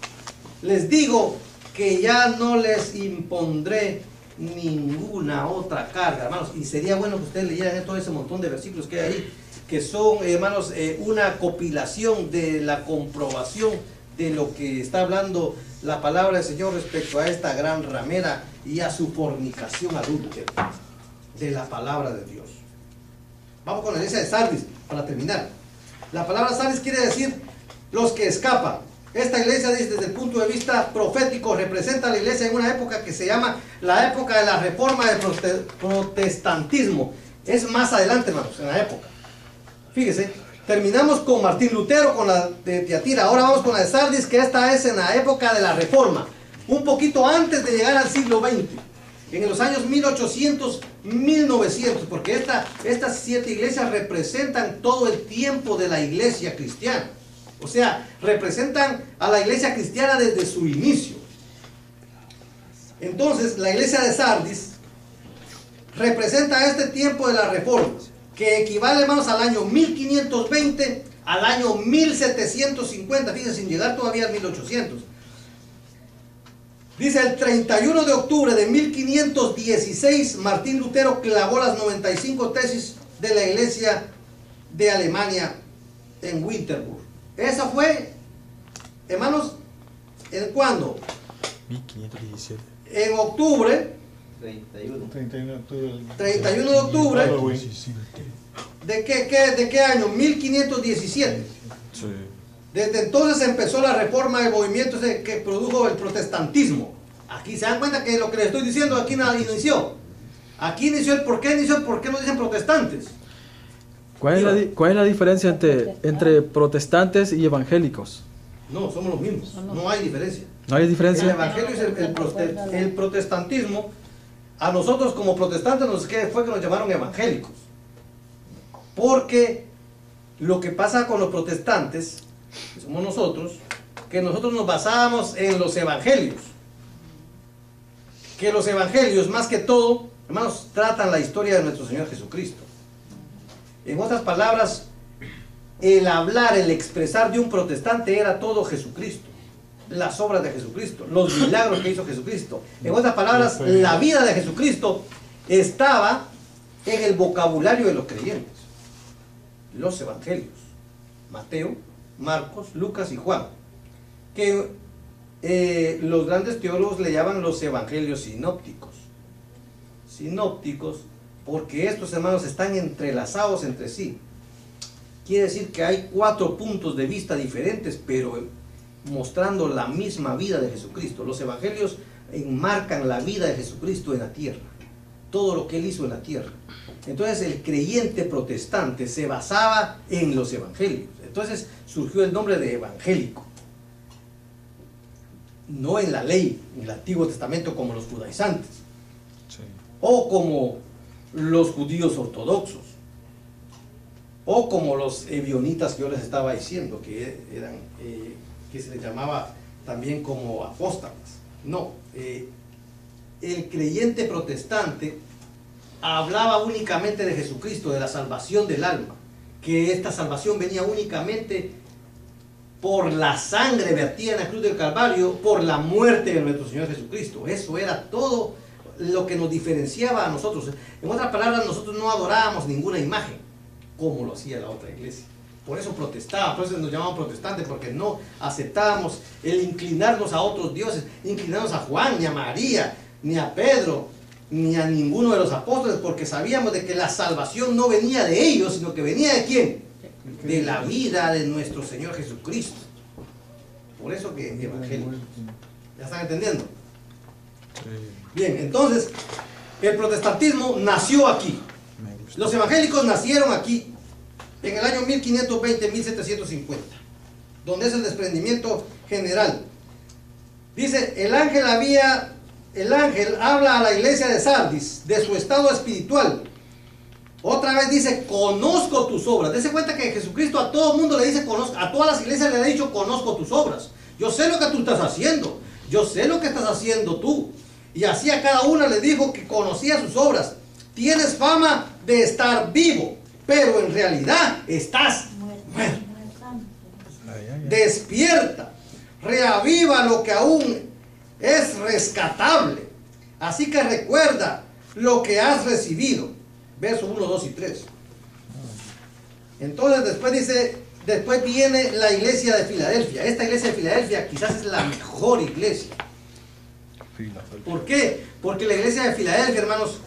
les digo que ya no les impondré ninguna otra carga, hermanos. Y sería bueno que ustedes leyeran todo ese montón de versículos que hay ahí, que son, hermanos, una compilación de la comprobación de lo que está hablando la palabra del Señor respecto a esta gran ramera y a su fornicación adúltera de la palabra de Dios. Vamos con la iglesia de Sardis para terminar. La palabra Sardis quiere decir los que escapan. Esta iglesia, desde el punto de vista profético, representa a la iglesia en una época que se llama la época de la reforma del protestantismo. Es más adelante, hermanos, en la época. Fíjese, terminamos con Martín Lutero, con la de Tiatira. Ahora vamos con la de Sardis, que esta es en la época de la reforma, un poquito antes de llegar al siglo XX, en los años 1800, 1900, porque estas 7 iglesias representan todo el tiempo de la iglesia cristiana. O sea, representan a la iglesia cristiana desde su inicio. Entonces, la iglesia de Sardis representa este tiempo de la reforma, que equivale, hermanos, al año 1520, al año 1750, fíjense, sin llegar todavía al 1800. Dice, el 31 de octubre de 1516, Martín Lutero clavó las 95 tesis de la iglesia de Alemania en Wittenberg. Esa fue, hermanos, ¿en cuándo? 1517. En octubre. 31 de octubre. ¿De qué año? 1517. Sí. Desde entonces empezó la reforma del movimiento que produjo el protestantismo. Aquí se dan cuenta que lo que les estoy diciendo aquí inició. Aquí inició el por qué no dicen protestantes. ¿Cuál es la diferencia entre protestantes y evangélicos? No, somos los mismos. No hay diferencia. ¿No hay diferencia? El evangelio es el protestantismo. A nosotros como protestantes fue que nos llamaron evangélicos. Porque lo que pasa con los protestantes, que somos nosotros, que nosotros nos basábamos en los evangelios. Que los evangelios, más que todo, hermanos, tratan la historia de nuestro Señor Jesucristo. En otras palabras, el hablar, el expresar de un protestante era todo Jesucristo, las obras de Jesucristo, los milagros que hizo Jesucristo. En otras palabras, la vida de Jesucristo estaba en el vocabulario de los creyentes. Los evangelios, Mateo, Marcos, Lucas y Juan, que los grandes teólogos le llaman los evangelios sinópticos. Sinópticos porque estos, hermanos, están entrelazados entre sí. Quiere decir que hay 4 puntos de vista diferentes, pero mostrando la misma vida de Jesucristo. Los evangelios enmarcan la vida de Jesucristo en la tierra, todo lo que Él hizo en la tierra. Entonces el creyente protestante se basaba en los evangelios. Entonces surgió el nombre de evangélico. no en la ley, en el Antiguo Testamento, como los judaizantes, Sí. o como los judíos ortodoxos, o como los ebionitas que yo les estaba diciendo, que eran, que se les llamaba también como apóstatas. No, el creyente protestante hablaba únicamente de Jesucristo, de la salvación del alma, que esta salvación venía únicamente por la sangre vertida en la cruz del Calvario, por la muerte de nuestro Señor Jesucristo. Eso era todo lo que nos diferenciaba a nosotros. En otras palabras, nosotros no adorábamos ninguna imagen, como lo hacía la otra iglesia. Por eso protestaban, por eso nos llamaban protestantes, porque no aceptábamos el inclinarnos a otros dioses, inclinarnos a Juan, ni a María, ni a Pedro, ni a ninguno de los apóstoles, porque sabíamos de que la salvación no venía de ellos, sino que venía de ¿quién? De la vida de nuestro Señor Jesucristo. Por eso que evangelio. ¿Ya están entendiendo? Bien, entonces, el protestantismo nació aquí. Los evangélicos nacieron aquí, en el año 1520-1750, donde es el desprendimiento general. Dice, el ángel habla a la iglesia de Sardis de su estado espiritual. Otra vez dice, conozco tus obras. Dese cuenta que Jesucristo a todo el mundo le dice, conozco, a todas las iglesias le ha dicho, conozco tus obras. Yo sé lo que tú estás haciendo. Yo sé lo que estás haciendo tú. Y así a cada una le dijo que conocía sus obras. Tienes fama de estar vivo, pero en realidad estás muerto. Despierta, reaviva lo que aún es rescatable. Así que recuerda lo que has recibido. Versos 1, 2 y 3. Entonces después dice, después viene la iglesia de Filadelfia. Esta iglesia de Filadelfia quizás es la mejor iglesia. ¿Por qué? Porque la iglesia de Filadelfia, hermanos,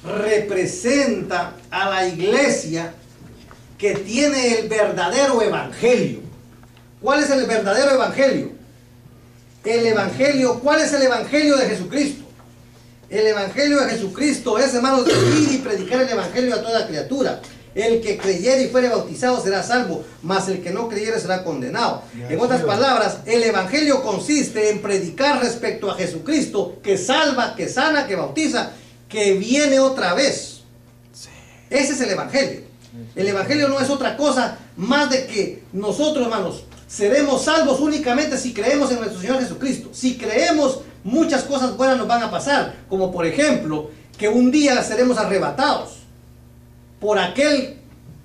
representa a la iglesia que tiene el verdadero evangelio. ¿Cuál es el verdadero evangelio? El evangelio, ¿cuál es el evangelio de Jesucristo? El evangelio de Jesucristo es, hermanos, de ir y predicar el evangelio a toda criatura. El que creyere y fuere bautizado será salvo, mas el que no creyere será condenado. En otras palabras, el evangelio consiste en predicar respecto a Jesucristo, que salva, que sana, que bautiza, que viene otra vez. Ese es el evangelio. El evangelio no es otra cosa más de que nosotros, hermanos, seremos salvos únicamente si creemos en nuestro Señor Jesucristo. Si creemos, muchas cosas buenas nos van a pasar, como por ejemplo, que un día seremos arrebatados por aquel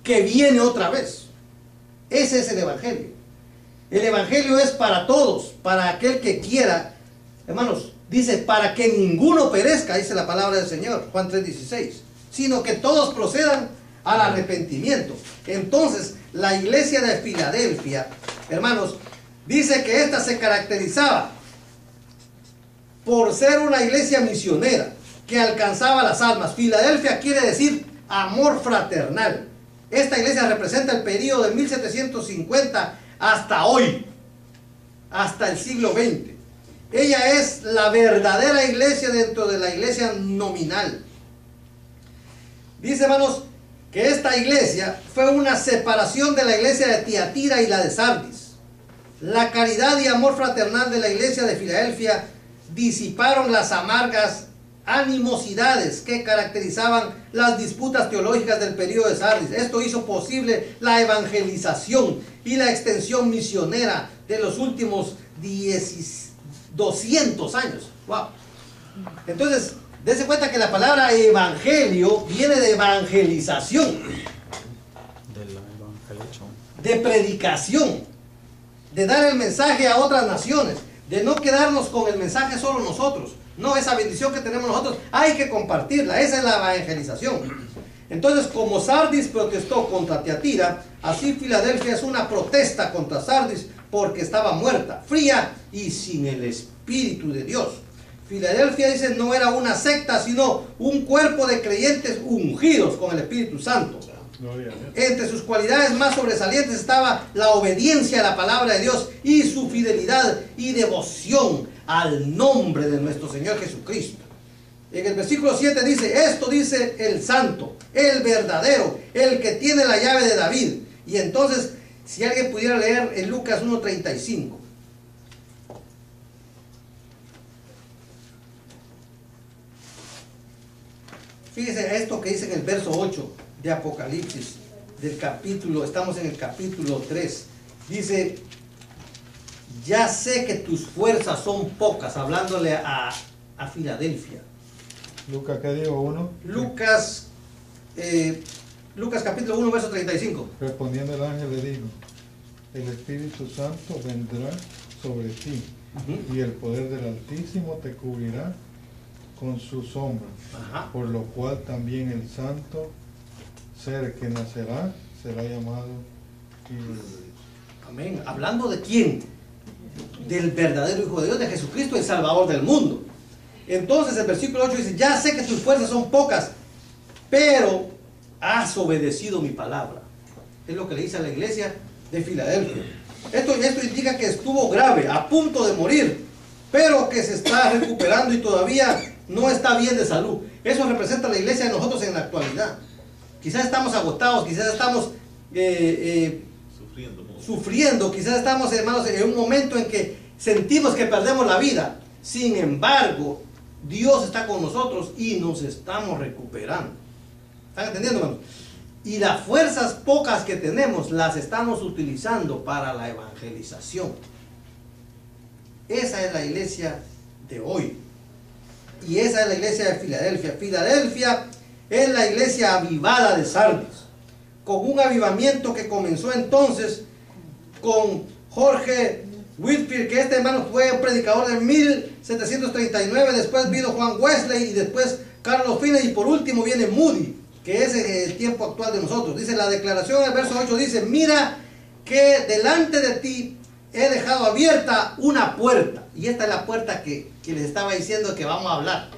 que viene otra vez. Ese es el evangelio. El evangelio es para todos, para aquel que quiera. Hermanos, dice, para que ninguno perezca, dice la palabra del Señor, Juan 3:16, sino que todos procedan al arrepentimiento. Entonces, la iglesia de Filadelfia, hermanos, dice que esta se caracterizaba por ser una iglesia misionera que alcanzaba las almas. Filadelfia quiere decir amor fraternal. Esta iglesia representa el periodo de 1750 hasta hoy, hasta el siglo XX. Ella es la verdadera iglesia dentro de la iglesia nominal. Dice, hermanos, que esta iglesia fue una separación de la iglesia de Tiatira y la de Sardis. La caridad y amor fraternal de la iglesia de Filadelfia disiparon las amargas animosidades que caracterizaban las disputas teológicas del periodo de Sardis. Esto hizo posible la evangelización y la extensión misionera de los últimos 200 años. Wow. Entonces, dése cuenta que la palabra evangelio viene de evangelización, de predicación, de dar el mensaje a otras naciones, de no quedarnos con el mensaje solo nosotros. No, esa bendición que tenemos nosotros hay que compartirla. Esa es la evangelización. Entonces, como Sardis protestó contra Tiatira, así Filadelfia es una protesta contra Sardis porque estaba muerta, fría y sin el Espíritu de Dios. Filadelfia, dice, no era una secta, sino un cuerpo de creyentes ungidos con el Espíritu Santo. Entre sus cualidades más sobresalientes estaba la obediencia a la palabra de Dios y su fidelidad y devoción al nombre de nuestro Señor Jesucristo. En el versículo 7 dice, esto dice el santo, el verdadero, el que tiene la llave de David. Y entonces, si alguien pudiera leer en Lucas 1:35. Fíjese esto que dice en el verso 8 de Apocalipsis, del capítulo, estamos en el capítulo 3. Dice, ya sé que tus fuerzas son pocas, hablándole a Filadelfia. Lucas, ¿qué dijo uno? Lucas capítulo 1, verso 35. Respondiendo el ángel le dijo, el Espíritu Santo vendrá sobre ti, y el poder del Altísimo te cubrirá con su sombra. Por lo cual también el santo ser que nacerá será llamado Hijo de Dios. Amén. ¿Hablando de quién? Del verdadero Hijo de Dios, de Jesucristo, el Salvador del mundo. Entonces el versículo 8 dice, ya sé que tus fuerzas son pocas, pero has obedecido mi palabra. Es lo que le dice a la iglesia de Filadelfia. Esto indica que estuvo grave, a punto de morir, pero que se está recuperando y todavía no está bien de salud. Eso representa la iglesia de nosotros en la actualidad. Quizás estamos agotados, quizás estamos sufriendo, quizás estamos, hermanos, en un momento en que sentimos que perdemos la vida. Sin embargo, Dios está con nosotros y nos estamos recuperando. ¿Están entendiendo, hermanos? Y las fuerzas pocas que tenemos las estamos utilizando para la evangelización. Esa es la iglesia de hoy. Y esa es la iglesia de Filadelfia. Filadelfia es la iglesia avivada de Sardis, con un avivamiento que comenzó entonces con Jorge Whitfield, que hermano fue un predicador en 1739, después vino Juan Wesley y después Carlos Finney y por último viene Moody, que es el tiempo actual de nosotros. Dice la declaración, el verso 8 dice, mira que delante de ti he dejado abierta una puerta. Y esta es la puerta que les estaba diciendo que vamos a hablar,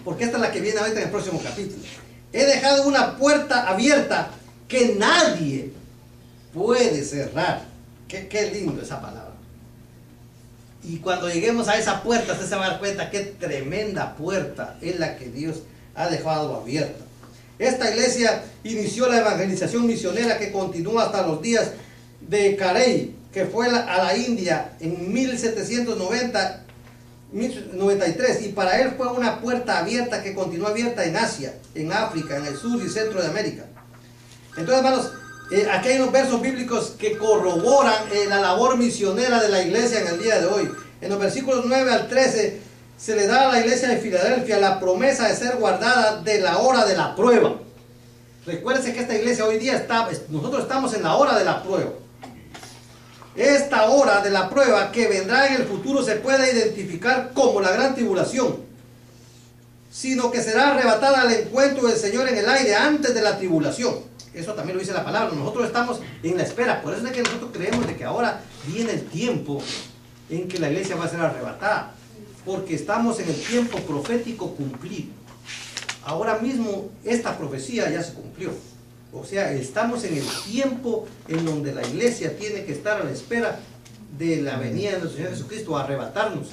porque esta es la que viene ahorita en el próximo capítulo. He dejado una puerta abierta que nadie puede cerrar. Qué lindo esa palabra. Y cuando lleguemos a esa puerta, usted se va a dar cuenta qué tremenda puerta es la que Dios ha dejado abierta. Esta iglesia inició la evangelización misionera que continúa hasta los días de Carey, que fue a la India en 1793, y para él fue una puerta abierta que continúa abierta en Asia, en África, en el sur y centro de América. Entonces, hermanos, aquí hay unos versos bíblicos que corroboran la labor misionera de la iglesia en el día de hoy. En los versículos 9 al 13 se le da a la iglesia de Filadelfia la promesa de ser guardada de la hora de la prueba. Recuérdense que esta iglesia hoy día nosotros estamos en la hora de la prueba. Esta hora de la prueba que vendrá en el futuro se puede identificar como la gran tribulación, sino que será arrebatada al encuentro del Señor en el aire antes de la tribulación. Eso también lo dice la palabra. Nosotros estamos en la espera. Por eso es que nosotros creemos de que ahora viene el tiempo en que la iglesia va a ser arrebatada, porque estamos en el tiempo profético cumplido. Ahora mismo esta profecía ya se cumplió. O sea, estamos en el tiempo en donde la iglesia tiene que estar a la espera de la venida de nuestro Señor Jesucristo a arrebatarnos.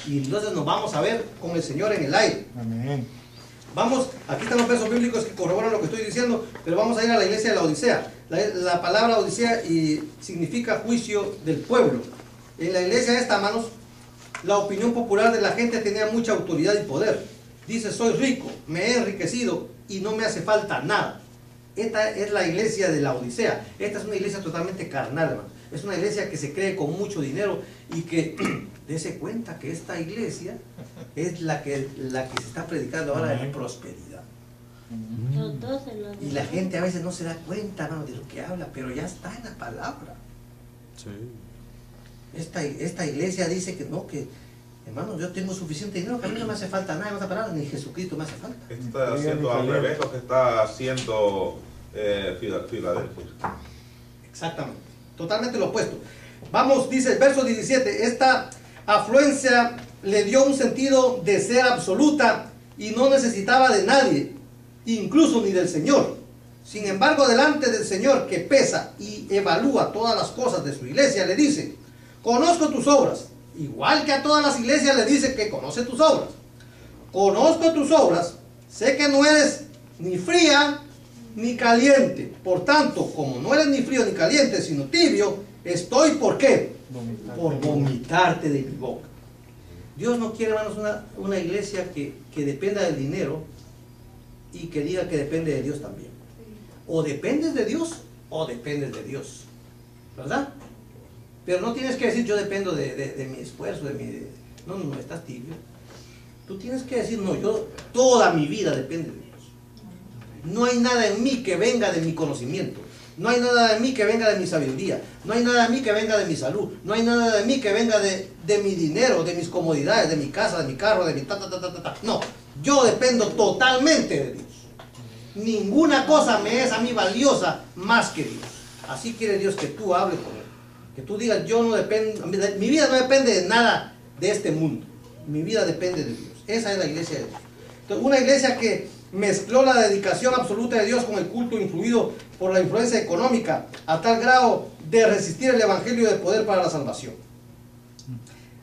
Y entonces nos vamos a ver con el Señor en el aire. Amén. Vamos, aquí están los versos bíblicos que corroboran lo que estoy diciendo, pero vamos a ir a la iglesia de la Odisea. La palabra Odisea significa juicio del pueblo. En la iglesia esta, hermanos, la opinión popular de la gente tenía mucha autoridad y poder. Dice, soy rico, me he enriquecido y no me hace falta nada. Esta es la iglesia de la Odisea. Esta es una iglesia totalmente carnal, hermano. Es una iglesia que se cree con mucho dinero y que dése cuenta que esta iglesia es la que se está predicando ahora de la prosperidad. Y la gente a veces no se da cuenta, hermano, de lo que habla, pero ya está en la palabra. Sí. Esta iglesia dice que no, que hermano, yo tengo suficiente dinero, que a mí no me hace falta nada, en otras palabras, ni Jesucristo me hace falta. Está haciendo al revés lo que está haciendo Filadelfia. Exactamente, totalmente lo opuesto. Vamos, dice el verso 17, esta afluencia le dio un sentido de ser absoluta y no necesitaba de nadie, incluso ni del Señor. Sin embargo, delante del Señor que pesa y evalúa todas las cosas de su iglesia, le dice, conozco tus obras. Igual que a todas las iglesias le dice que conoce tus obras. Conozco tus obras, sé que no eres ni fría ni caliente. Por tanto, como no eres ni frío ni caliente, sino tibio, estoy, ¿por qué? Por vomitarte de mi boca. Dios no quiere, hermanos, una iglesia que dependa del dinero y que diga que depende de Dios también. O dependes de Dios o dependes de Dios, ¿verdad? Pero no tienes que decir yo dependo de mi esfuerzo, no, estás tibio. Tú tienes que decir, no, yo toda mi vida depende de Dios. No hay nada en mí que venga de mi conocimiento. No hay nada de mí que venga de mi sabiduría. No hay nada de mí que venga de mi salud. No hay nada de mí que venga de mi dinero, de mis comodidades, de mi casa, de mi carro, de mi No, yo dependo totalmente de Dios. Ninguna cosa me es a mí valiosa más que Dios. Así quiere Dios que tú hables con Él. Que tú digas, yo no dependo, mi vida no depende de nada de este mundo. Mi vida depende de Dios. Esa es la iglesia de Dios. Entonces, una iglesia que mezcló la dedicación absoluta de Dios con el culto influido por la influencia económica a tal grado de resistir el evangelio de poder para la salvación.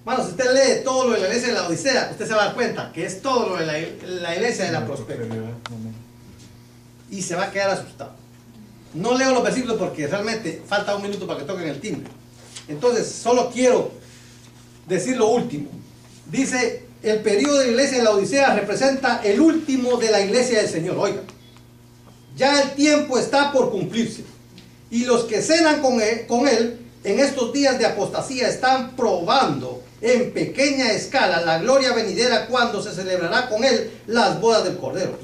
Bueno, si usted lee todo lo de la iglesia de la Odisea, usted se va a dar cuenta que es todo lo de la iglesia de la prosperidad. Y se va a quedar asustado. No leo los versículos porque realmente falta un minuto para que toquen el timbre. Entonces, solo quiero decir lo último. Dice, el periodo de la iglesia de la Odisea representa el último de la iglesia del Señor. Oiga, ya el tiempo está por cumplirse. Y los que cenan con él en estos días de apostasía están probando en pequeña escala la gloria venidera cuando se celebrará con él las bodas del Cordero.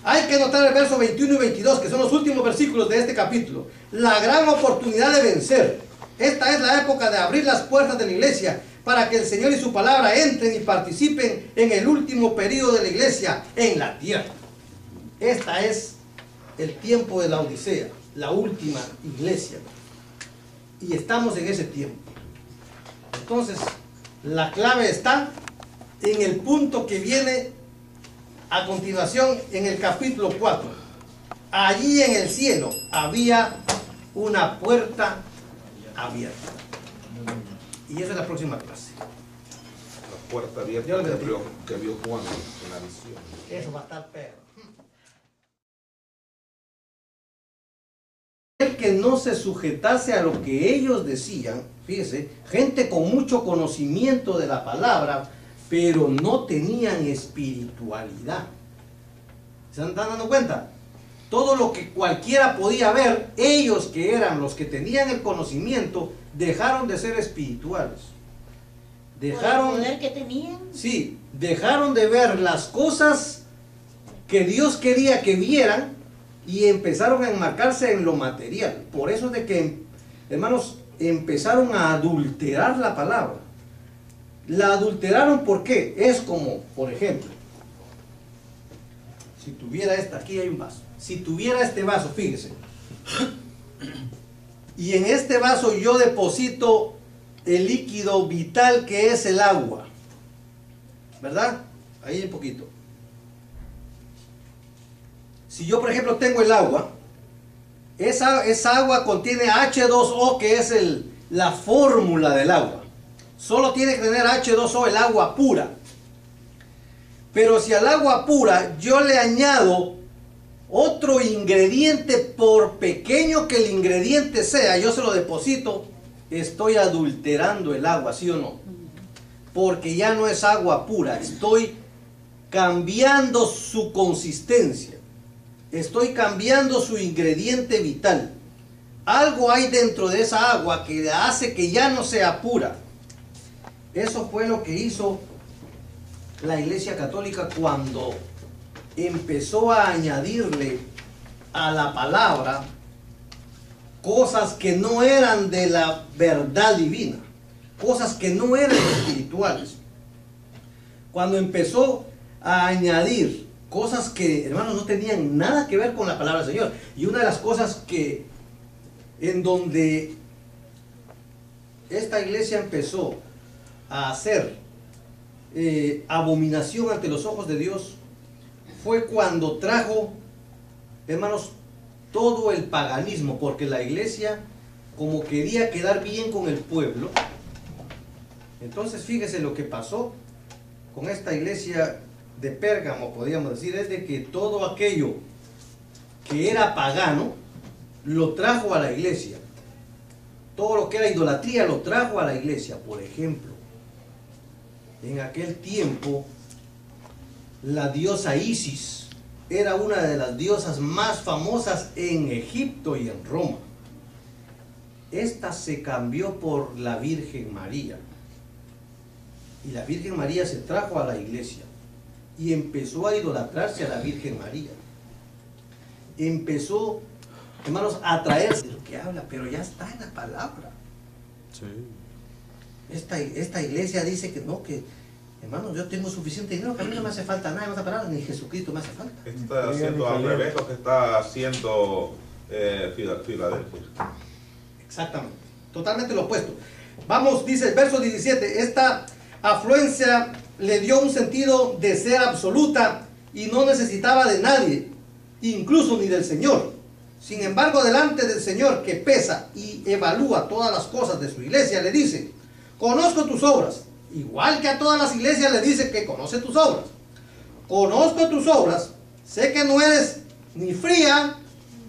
Hay que notar el verso 21 y 22, que son los últimos versículos de este capítulo. La gran oportunidad de vencer. Esta es la época de abrir las puertas de la iglesia para que el Señor y su palabra entren y participen en el último periodo de la iglesia en la tierra. Esta es el tiempo de la Odisea, la última iglesia. Y estamos en ese tiempo. Entonces, la clave está en el punto que viene a continuación en el capítulo 4. Allí en el cielo había una puerta abierta. Y esa es la próxima clase. La puerta abierta que vio Juan en la visión. Eso va a estar perro. El que no se sujetase a lo que ellos decían, fíjese, gente con mucho conocimiento de la palabra, pero no tenían espiritualidad. ¿Se están dando cuenta? Todo lo que cualquiera podía ver, ellos que eran los que tenían el conocimiento, dejaron de ser espirituales. Dejaron, ¿por el poder que tenían? Sí, dejaron de ver las cosas que Dios quería que vieran y empezaron a enmarcarse en lo material. Por eso es de que, hermanos, empezaron a adulterar la palabra. La adulteraron, ¿por qué? Es como, por ejemplo, si tuviera esta, aquí hay un vaso. Si tuviera este vaso, fíjese, y en este vaso yo deposito el líquido vital que es el agua, ¿verdad? Ahí un poquito. Si yo, por ejemplo, tengo el agua, esa agua contiene H2O, que es la fórmula del agua. Solo tiene que tener H2O, el agua pura. Pero si al agua pura yo le añado otro ingrediente, por pequeño que el ingrediente sea, yo se lo deposito, estoy adulterando el agua, ¿sí o no? Porque ya no es agua pura, estoy cambiando su consistencia. Estoy cambiando su ingrediente vital. Algo hay dentro de esa agua que hace que ya no sea pura. Eso fue lo que hizo la Iglesia Católica cuando empezó a añadirle a la palabra cosas que no eran de la verdad divina, cosas que no eran espirituales. Cuando empezó a añadir cosas que, hermanos, no tenían nada que ver con la palabra del Señor. Y una de las cosas en donde esta iglesia empezó a hacer abominación ante los ojos de Dios fue cuando trajo, hermanos, todo el paganismo, porque la iglesia, como quería quedar bien con el pueblo, entonces fíjese lo que pasó con esta iglesia de Pérgamo, podríamos decir, es de que todo aquello que era pagano lo trajo a la iglesia. Todo lo que era idolatría lo trajo a la iglesia. Por ejemplo, en aquel tiempo la diosa Isis era una de las diosas más famosas en Egipto y en Roma. Esta se cambió por la Virgen María. Y la Virgen María se trajo a la iglesia y empezó a idolatrarse a la Virgen María. Empezó, hermanos, a traerse lo que habla, pero ya está en la palabra. Sí. Esta iglesia dice que no, que hermanos, yo tengo suficiente dinero, que a mí no me hace falta nada, en otras palabras, ni Jesucristo me hace falta. Está haciendo al revés lo que está haciendo Filadelfia. Exactamente, totalmente lo opuesto. Vamos, dice el verso 17, esta afluencia le dio un sentido de ser absoluta y no necesitaba de nadie, incluso ni del Señor. Sin embargo, delante del Señor, que pesa y evalúa todas las cosas de su iglesia, le dice: conozco tus obras. Igual que a todas las iglesias le dice que conoce tus obras. Conozco tus obras, sé que no eres ni fría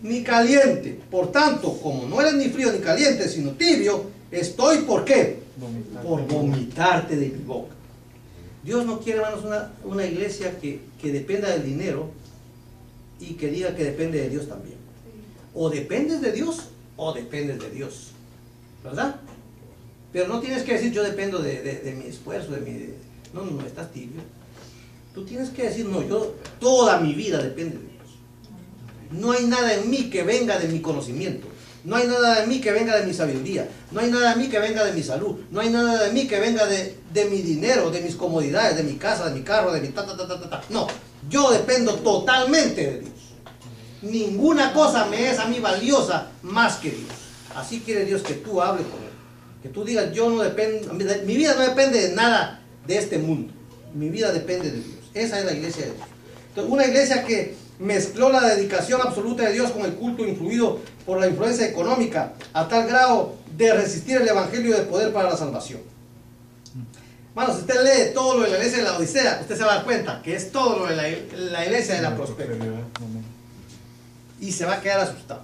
ni caliente. Por tanto, como no eres ni frío ni caliente, sino tibio, estoy, ¿por qué? Por vomitarte de mi boca. Dios no quiere, hermanos, una iglesia que dependa del dinero y que diga que depende de Dios también. O dependes de Dios o dependes de Dios, ¿verdad? Pero no tienes que decir yo dependo de mi esfuerzo, no, estás tibio. Tú tienes que decir, no, yo toda mi vida depende de Dios. No hay nada en mí que venga de mi conocimiento. No hay nada de mí que venga de mi sabiduría. No hay nada de mí que venga de mi salud. No hay nada de mí que venga de mi dinero, de mis comodidades, de mi casa, de mi carro, de mi ta. No, yo dependo totalmente de Dios. Ninguna cosa me es a mí valiosa más que Dios. Así quiere Dios que tú hables con Él. Que tú digas, yo no dependo, mi vida no depende de nada de este mundo. Mi vida depende de Dios. Esa es la iglesia de Dios. Entonces, una iglesia que mezcló la dedicación absoluta de Dios con el culto influido por la influencia económica a tal grado de resistir el evangelio de poder para la salvación. Bueno, si usted lee todo lo de la iglesia de la Odisea, usted se va a dar cuenta que es todo lo de la iglesia de la prosperidad. Y se va a quedar asustado.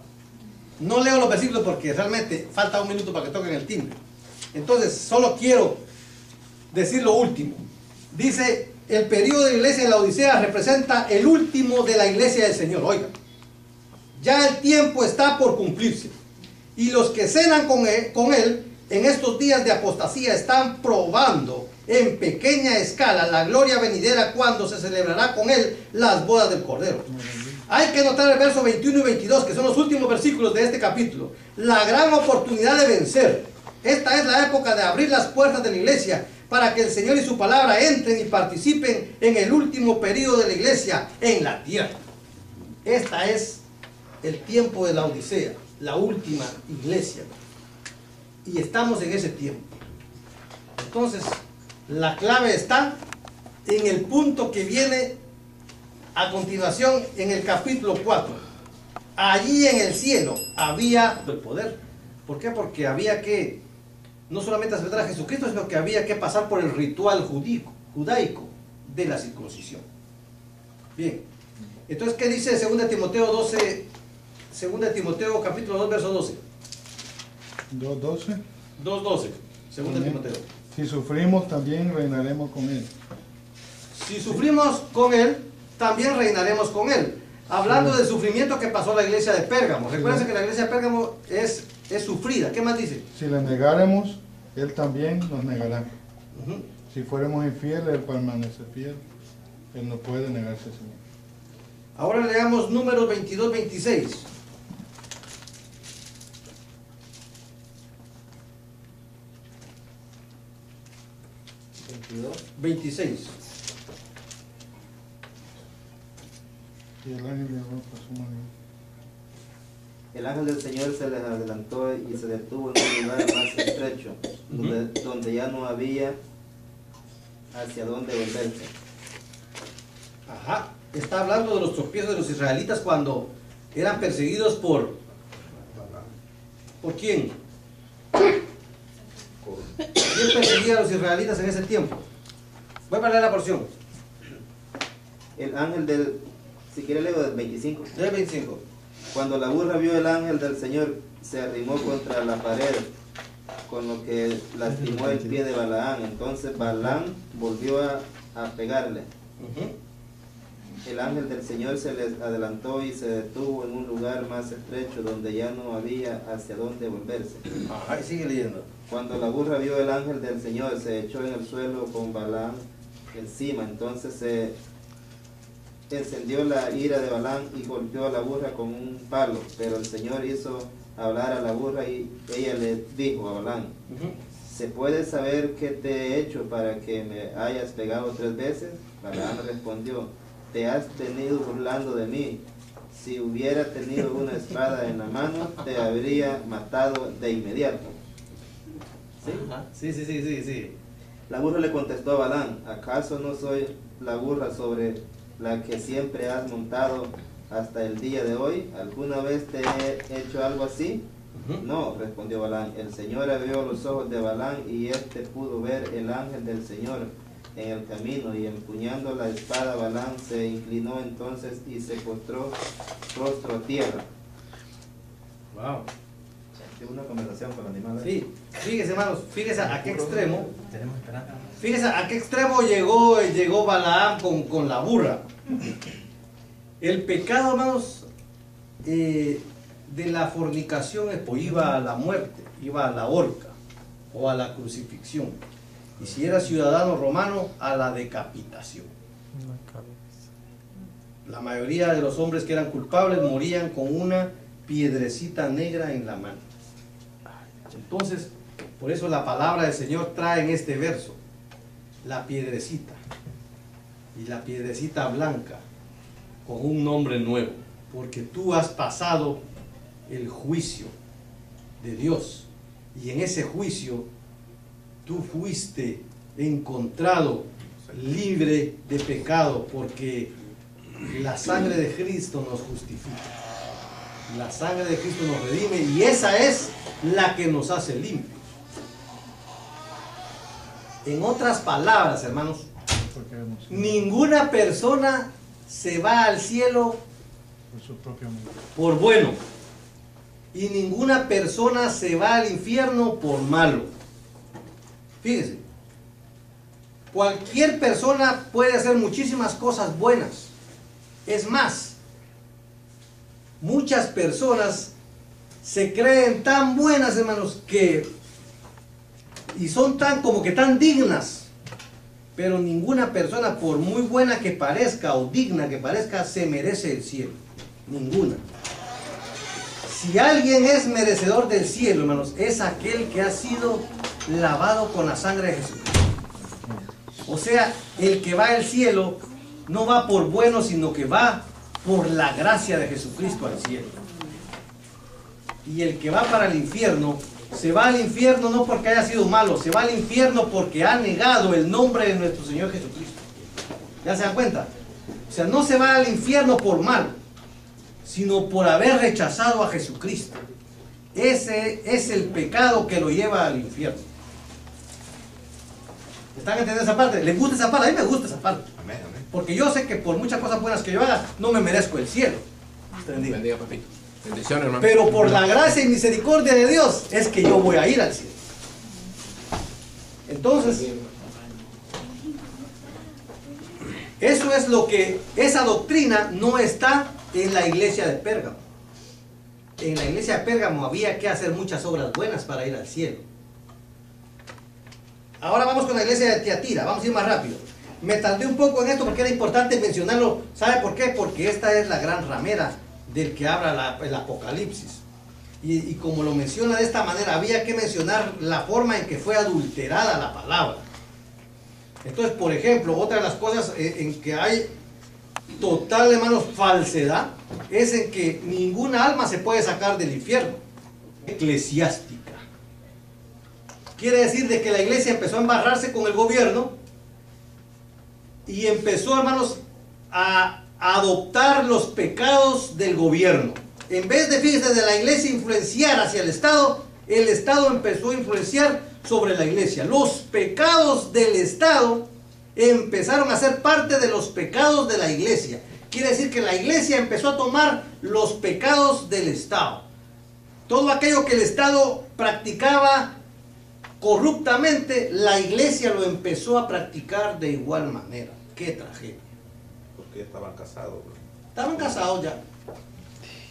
No leo los versículos porque realmente falta un minuto para que toquen el timbre. Entonces, solo quiero decir lo último. Dice, el periodo de la iglesia de la Odisea representa el último de la iglesia del Señor. Oiga, ya el tiempo está por cumplirse. Y los que cenan con él en estos días de apostasía están probando en pequeña escala la gloria venidera cuando se celebrará con él las bodas del Cordero. Hay que notar el verso 21 y 22, que son los últimos versículos de este capítulo. La gran oportunidad de vencer. Esta es la época de abrir las puertas de la iglesia para que el Señor y su palabra entren y participen en el último periodo de la iglesia en la tierra. Esta es el tiempo de la Odisea, la última iglesia. Y estamos en ese tiempo. Entonces, la clave está en el punto que viene a continuación en el capítulo 4. Allí en el cielo había el poder. ¿Por qué? Porque había que no solamente aceptar a Jesucristo, sino que había que pasar por el ritual judaico de la circuncisión. Bien. Entonces, ¿qué dice 2 Timoteo 12? 2 Timoteo capítulo 2, verso 12. 2:12. 2:12. 2 Timoteo. Si sufrimos, también reinaremos con él. Si sufrimos con él, también reinaremos con él. Hablando del sufrimiento que pasó la iglesia de Pérgamo. Recuerden que la iglesia de Pérgamo es sufrida. ¿Qué más dice? Si le negáremos, él también nos negará. Si fuéramos infieles, él permanece fiel. Él no puede negarse a sí mismo. Ahora leamos Números 22, 26. 26. Y el ángel de Dios pasó mal. El ángel del Señor se les adelantó y se detuvo en un lugar más estrecho, donde ya no había hacia dónde volverse. Ajá. Está hablando de los tropiezos de los israelitas cuando eran perseguidos ¿por quién? ¿Quién perseguía a los israelitas en ese tiempo? Voy a leer la porción. El ángel del, si quiere leo del 25. Del 25. Cuando la burra vio el ángel del Señor, se arrimó contra la pared, con lo que lastimó el pie de Balaán. Entonces Balaam volvió a pegarle. el ángel del Señor se les adelantó y se detuvo en un lugar más estrecho donde ya no había hacia dónde volverse. Ahí sigue leyendo. Cuando la burra vio el ángel del Señor, se echó en el suelo con Balaam encima. Entonces se encendió la ira de Balaam y golpeó a la burra con un palo. Pero el Señor hizo hablar a la burra y ella le dijo a Balaam: ¿se puede saber qué te he hecho para que me hayas pegado 3 veces? Balaam respondió: te has venido burlando de mí. Si hubiera tenido una espada en la mano, te habría matado de inmediato. ¿Sí? La burra le contestó a Balaam: ¿acaso no soy la burra sobre la que siempre has montado hasta el día de hoy? ¿Alguna vez te he hecho algo así? No, respondió Balaam. El Señor abrió los ojos de Balaam y éste pudo ver el ángel del Señor en el camino, y empuñando la espada Balaam se inclinó entonces y se postró rostro a tierra. Wow. Tuve una conversación con el animal. Sí, fíjese, hermanos, fíjese a qué extremo. Tenemos esperanza. Fíjese a qué extremo llegó Balaam con la burra. El pecado, hermanos, de la fornicación pues, iba a la muerte, iba a la horca o a la crucifixión. Y si era ciudadano romano, a la decapitación. La mayoría de los hombres que eran culpables morían con una piedrecita negra en la mano. Entonces, por eso la palabra del Señor trae en este verso la piedrecita, y la piedrecita blanca con un nombre nuevo, porque tú has pasado el juicio de Dios, y en ese juicio tú fuiste encontrado libre de pecado, porque la sangre de Cristo nos justifica, la sangre de Cristo nos redime, y esa es la que nos hace limpios. En otras palabras, hermanos, ninguna persona se va al cielo por su propio mérito, por bueno, y ninguna persona se va al infierno por malo. Fíjese, cualquier persona puede hacer muchísimas cosas buenas. Es más, muchas personas se creen tan buenas, hermanos, y son tan dignas, pero ninguna persona, por muy buena que parezca o digna que parezca, se merece el cielo. Ninguna. Si alguien es merecedor del cielo, hermanos, es aquel que ha sido lavado con la sangre de Jesucristo. O sea, el que va al cielo no va por bueno, sino que va por la gracia de Jesucristo al cielo. Y el que va para el infierno, se va al infierno no porque haya sido malo, se va al infierno porque ha negado el nombre de nuestro Señor Jesucristo. ¿Ya se dan cuenta? O sea, no se va al infierno por mal, sino por haber rechazado a Jesucristo. Ese es el pecado que lo lleva al infierno. ¿Están entendiendo esa parte? ¿Les gusta esa parte? A mí me gusta esa parte. Amén, amén. Porque yo sé que por muchas cosas buenas que yo haga, no me merezco el cielo. Bendiga, papito. Bendiciones, hermano. Pero por la gracia y misericordia de Dios es que yo voy a ir al cielo. Entonces, eso es lo que, esa doctrina no está en la iglesia de Pérgamo. En la iglesia de Pérgamo había que hacer muchas obras buenas para ir al cielo. Ahora vamos con la iglesia de Tiatira, vamos a ir más rápido. Me tardé un poco en esto porque era importante mencionarlo. ¿Sabe por qué? Porque esta es la gran ramera del que habla el Apocalipsis. Y como lo menciona de esta manera, había que mencionar la forma en que fue adulterada la palabra. Entonces, por ejemplo, otra de las cosas en que hay total, hermanos, falsedad, es en que ninguna alma se puede sacar del infierno. Eclesiástica. Quiere decir de que la iglesia empezó a embarrarse con el gobierno y empezó, hermanos, a adoptar los pecados del gobierno. En vez de, fíjense, de la iglesia influenciar hacia el Estado empezó a influenciar sobre la iglesia. Los pecados del Estado empezaron a ser parte de los pecados de la iglesia. Quiere decir que la iglesia empezó a tomar los pecados del Estado. Todo aquello que el Estado practicaba corruptamente, la iglesia lo empezó a practicar de igual manera. ¡Qué tragedia! que estaban casados. Estaban casados ya.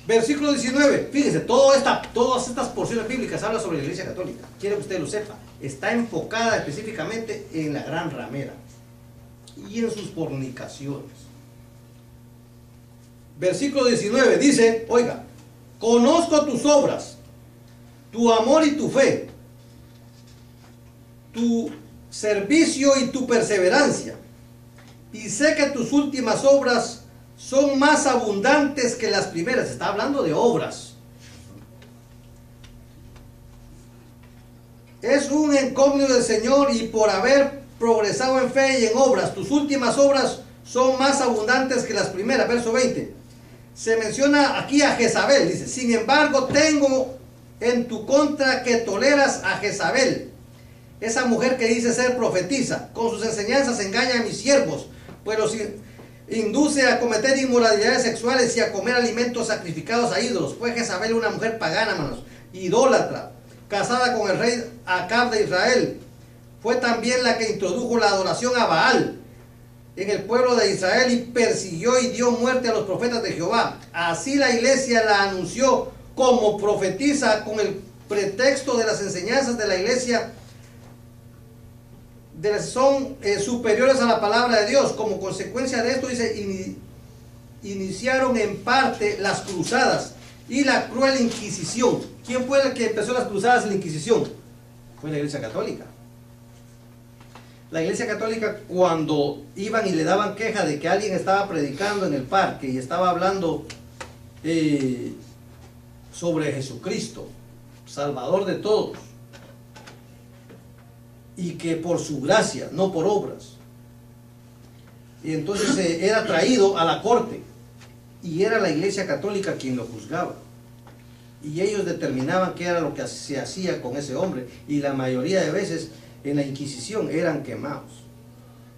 Versículo 19. Fíjense, todas estas porciones bíblicas hablan sobre la Iglesia Católica. Quiero que usted lo sepa. Está enfocada específicamente en la gran ramera y en sus fornicaciones. Versículo 19 dice, oiga, conozco tus obras, tu amor y tu fe, tu servicio y tu perseverancia, y sé que tus últimas obras son más abundantes que las primeras. Está hablando de obras. Es un encomio del Señor, y por haber progresado en fe y en obras, tus últimas obras son más abundantes que las primeras. Verso 20. Se menciona aquí a Jezabel. Dice, sin embargo, tengo en tu contra que toleras a Jezabel, esa mujer que dice ser profetisa. Con sus enseñanzas engaña a mis siervos, pues los induce a cometer inmoralidades sexuales y a comer alimentos sacrificados a ídolos. Fue Jezabel una mujer pagana, hermanos, idólatra, casada con el rey Acab de Israel. Fue también la que introdujo la adoración a Baal en el pueblo de Israel y persiguió y dio muerte a los profetas de Jehová. Así la iglesia la anunció como profetisa con el pretexto de las enseñanzas de la iglesia son superiores a la palabra de Dios. Como consecuencia de esto, dice, iniciaron en parte las cruzadas y la cruel Inquisición. ¿Quién fue el que empezó las cruzadas y la Inquisición? Fue la Iglesia Católica. La Iglesia Católica, cuando iban y le daban queja de que alguien estaba predicando en el parque y estaba hablando sobre Jesucristo, Salvador de todos, y que por su gracia, no por obras, y entonces era traído a la corte, y era la Iglesia Católica quien lo juzgaba, y ellos determinaban qué era lo que se hacía con ese hombre, y la mayoría de veces en la Inquisición eran quemados.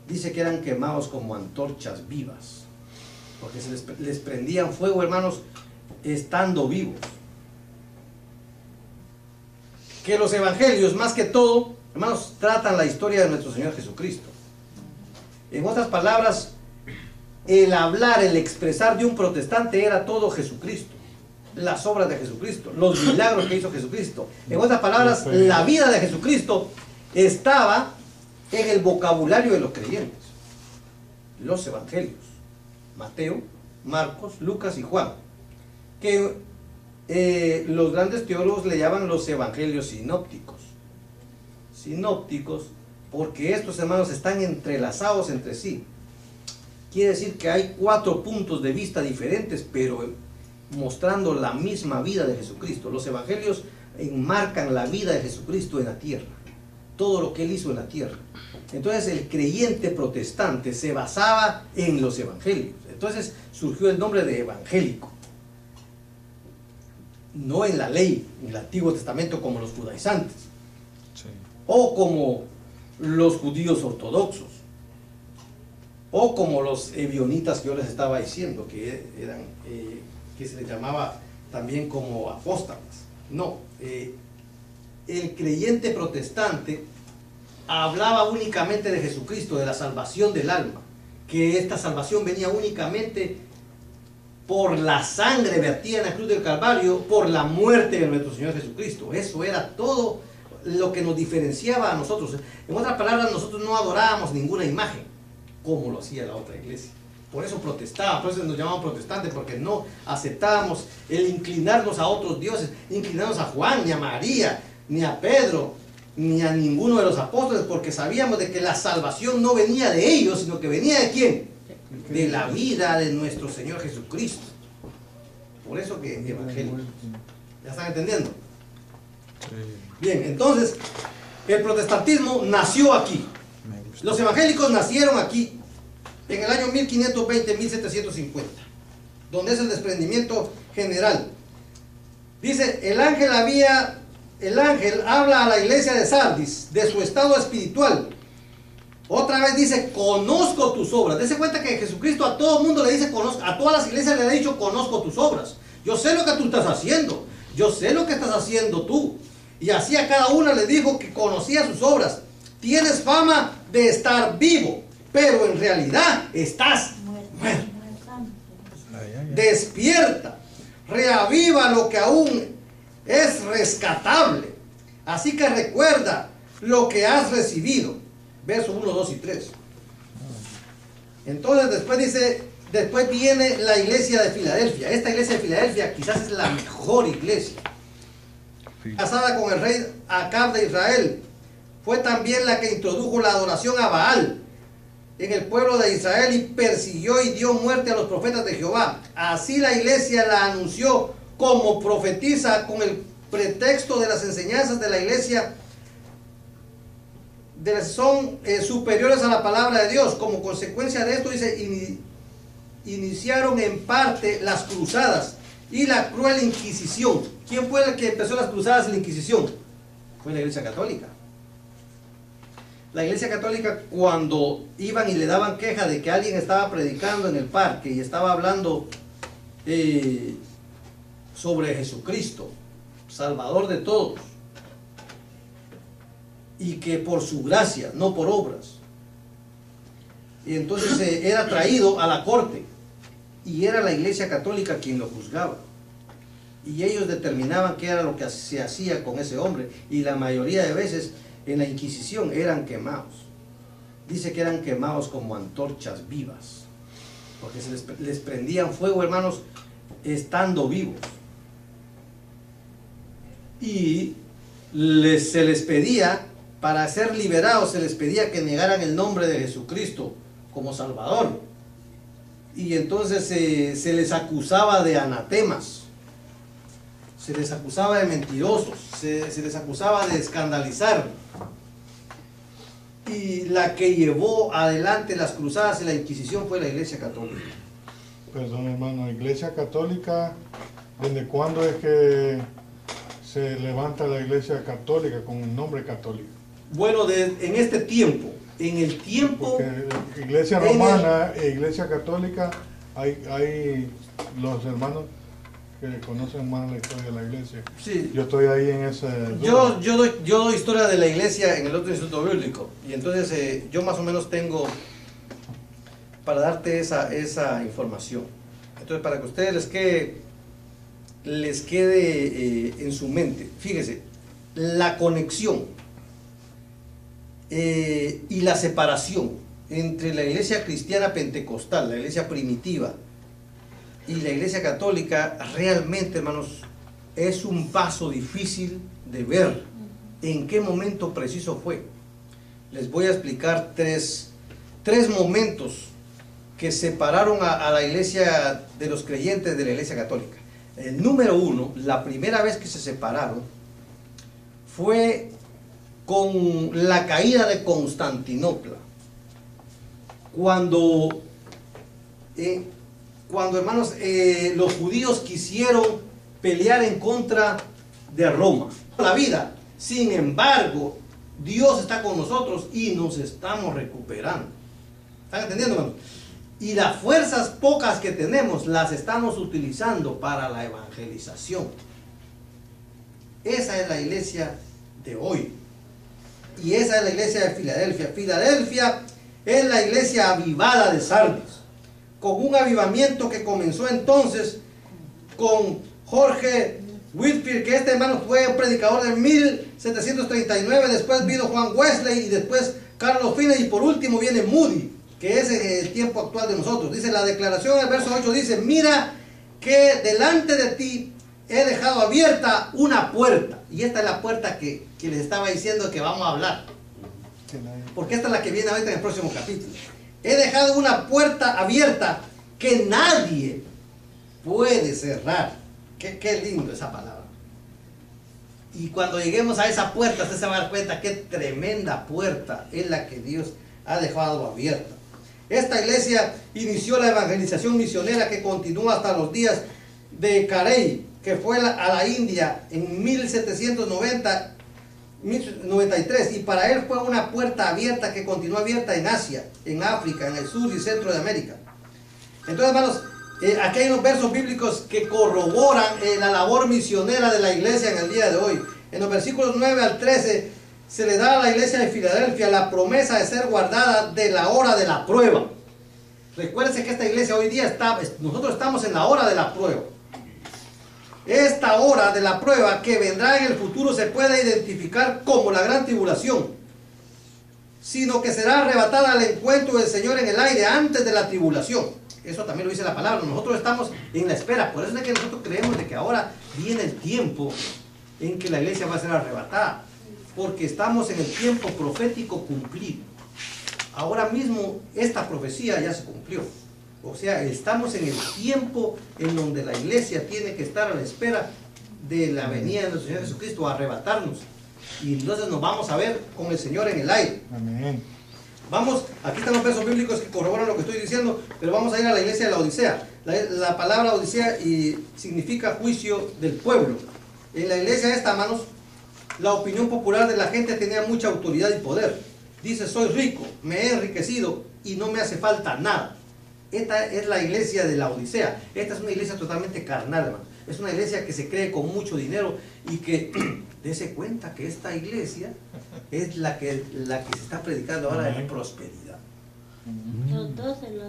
Dice que eran quemados como antorchas vivas, porque les prendían fuego, hermanos, estando vivos. Que los evangelios, más que todo, hermanos, tratan la historia de nuestro Señor Jesucristo. En otras palabras, el hablar, el expresar de un protestante era todo Jesucristo, las obras de Jesucristo, los milagros que hizo Jesucristo. En otras palabras, la vida de Jesucristo estaba en el vocabulario de los creyentes. Los evangelios, Mateo, Marcos, Lucas y Juan, que los grandes teólogos le llaman los evangelios sinópticos. Sinópticos porque estos, hermanos, están entrelazados entre sí. Quiere decir que hay 4 puntos de vista diferentes, pero mostrando la misma vida de Jesucristo. Los evangelios enmarcan la vida de Jesucristo en la tierra, todo lo que Él hizo en la tierra. Entonces el creyente protestante se basaba en los evangelios. Entonces surgió el nombre de evangélico, no en la ley, en el Antiguo Testamento, como los judaizantes, sí, o como los judíos ortodoxos, o como los ebionitas que yo les estaba diciendo, que eran, que se les llamaba también como apóstatas. No, el creyente protestante hablaba únicamente de Jesucristo, de la salvación del alma, que esta salvación venía únicamente por la sangre vertida en la cruz del Calvario, por la muerte de nuestro Señor Jesucristo. Eso era todo lo que nos diferenciaba a nosotros. En otras palabras, nosotros no adorábamos ninguna imagen, como lo hacía la otra iglesia. Por eso protestaban, por eso nos llamaban protestantes, porque no aceptábamos el inclinarnos a otros dioses, inclinarnos a Juan, ni a María, ni a Pedro, ni a ninguno de los apóstoles, porque sabíamos de que la salvación no venía de ellos, sino que venía de ¿quién? De la vida de nuestro Señor Jesucristo. Por eso que evangelio. ¿Ya están entendiendo? Bien, entonces el protestantismo nació aquí. Los evangélicos nacieron aquí en el año 1520-1750, donde es el desprendimiento general. Dice, el ángel habla a la iglesia de Sardis de su estado espiritual. Otra vez dice, conozco tus obras. Dese cuenta que Jesucristo a todo el mundo le dice, conozco, a todas las iglesias le ha dicho, conozco tus obras. Yo sé lo que tú estás haciendo. Yo sé lo que estás haciendo tú. Y así a cada una le dijo que conocía sus obras. Tienes fama de estar vivo, pero en realidad estás muerto. despierta, reaviva lo que aún es rescatable. Así que recuerda lo que has recibido. Versos 1, 2 y 3. Entonces después dice, después viene la iglesia de Filadelfia. Esta iglesia de Filadelfia quizás es la mejor iglesia. Casada con el rey Acab de Israel. Fue también la que introdujo la adoración a Baal en el pueblo de Israel y persiguió y dio muerte a los profetas de Jehová. Así la iglesia la anunció como profetiza con el pretexto de las enseñanzas de la iglesia son superiores a la palabra de Dios. Como consecuencia de esto, dice, iniciaron en parte las cruzadas y la cruel Inquisición. ¿Quién fue el que empezó las cruzadas y la Inquisición? Fue la Iglesia Católica. La Iglesia Católica, cuando iban y le daban queja de que alguien estaba predicando en el parque y estaba hablando sobre Jesucristo, Salvador de todos, y que por su gracia, no por obras, y entonces era traído a la corte, y era la Iglesia Católica quien lo juzgaba, y ellos determinaban qué era lo que se hacía con ese hombre, y la mayoría de veces en la Inquisición eran quemados. Dice que eran quemados como antorchas vivas, porque les prendían fuego, hermanos, estando vivos, y se les pedía, para ser liberados, se les pedía que negaran el nombre de Jesucristo como Salvador. Y entonces se les acusaba de anatemas, se les acusaba de mentirosos, se les acusaba de escandalizar. Y la que llevó adelante las cruzadas y la Inquisición fue la Iglesia Católica. Perdón, hermano, la Iglesia Católica, ¿desde cuándo es que se levanta la Iglesia Católica con el nombre católico? Bueno, en este tiempo, en el tiempo... Porque Iglesia Romana e Iglesia Católica, hay los hermanos que conocen más la historia de la Iglesia. Sí. Yo estoy ahí en ese... Yo doy historia de la Iglesia en el otro instituto bíblico, y entonces yo más o menos tengo para darte esa información. Entonces, para que ustedes les quede en su mente, fíjese, la conexión y la separación entre la iglesia cristiana pentecostal, la iglesia primitiva, y la iglesia católica, realmente, hermanos, es un paso difícil de ver en qué momento preciso fue. Les voy a explicar tres momentos que separaron a la iglesia de los creyentes de la iglesia católica. El número uno, la primera vez que se separaron fue con la caída de Constantinopla, cuando hermanos, los judíos quisieron pelear en contra de Roma. La vida, sin embargo, Dios está con nosotros y nos estamos recuperando. ¿Están entendiendo, hermanos? Y las fuerzas pocas que tenemos las estamos utilizando para la evangelización. Esa es la iglesia de hoy. Y esa es la iglesia de Filadelfia. Filadelfia es la iglesia avivada de Sardis, con un avivamiento que comenzó entonces con Jorge Whitfield, que hermano fue un predicador de 1739, después vino Juan Wesley y después Carlos Finney, y por último viene Moody, que es el tiempo actual de nosotros. Dice la declaración, el verso 8 dice: mira que delante de ti he dejado abierta una puerta. Y esta es la puerta que les estaba diciendo que vamos a hablar, porque esta es la que viene ahorita en el próximo capítulo. He dejado una puerta abierta que nadie puede cerrar. Qué lindo esa palabra. Y cuando lleguemos a esa puerta, usted se va a dar cuenta qué tremenda puerta es la que Dios ha dejado abierta. Esta iglesia inició la evangelización misionera que continúa hasta los días de Carey, que fue a la India en 1793, y para él fue una puerta abierta que continuó abierta en Asia, en África, en el sur y centro de América. Entonces, hermanos, aquí hay unos versos bíblicos que corroboran la labor misionera de la iglesia en el día de hoy. En los versículos 9 al 13 se le da a la iglesia de Filadelfia la promesa de ser guardada de la hora de la prueba. Recuérdense que esta iglesia hoy día nosotros estamos en la hora de la prueba. Esta hora de la prueba que vendrá en el futuro se puede identificar como la gran tribulación, sino que será arrebatada al encuentro del Señor en el aire antes de la tribulación. Eso también lo dice la palabra. Nosotros estamos en la espera. Por eso es que nosotros creemos de que ahora viene el tiempo en que la iglesia va a ser arrebatada, porque estamos en el tiempo profético cumplido. Ahora mismo esta profecía ya se cumplió. O sea, estamos en el tiempo en donde la iglesia tiene que estar a la espera de la venida de nuestro Señor Jesucristo a arrebatarnos. Y entonces nos vamos a ver con el Señor en el aire. Amén. Vamos, aquí están los versos bíblicos que corroboran lo que estoy diciendo, pero vamos a ir a la iglesia de la Odisea. La palabra Odisea significa juicio del pueblo. En la iglesia esta, hermanos, la opinión popular de la gente tenía mucha autoridad y poder. Dice, soy rico, me he enriquecido y no me hace falta nada. Esta es la iglesia de la Odisea. Esta es una iglesia totalmente carnal, hermano. Es una iglesia que se cree con mucho dinero y que dése cuenta que esta iglesia es la que se está predicando ahora de la prosperidad.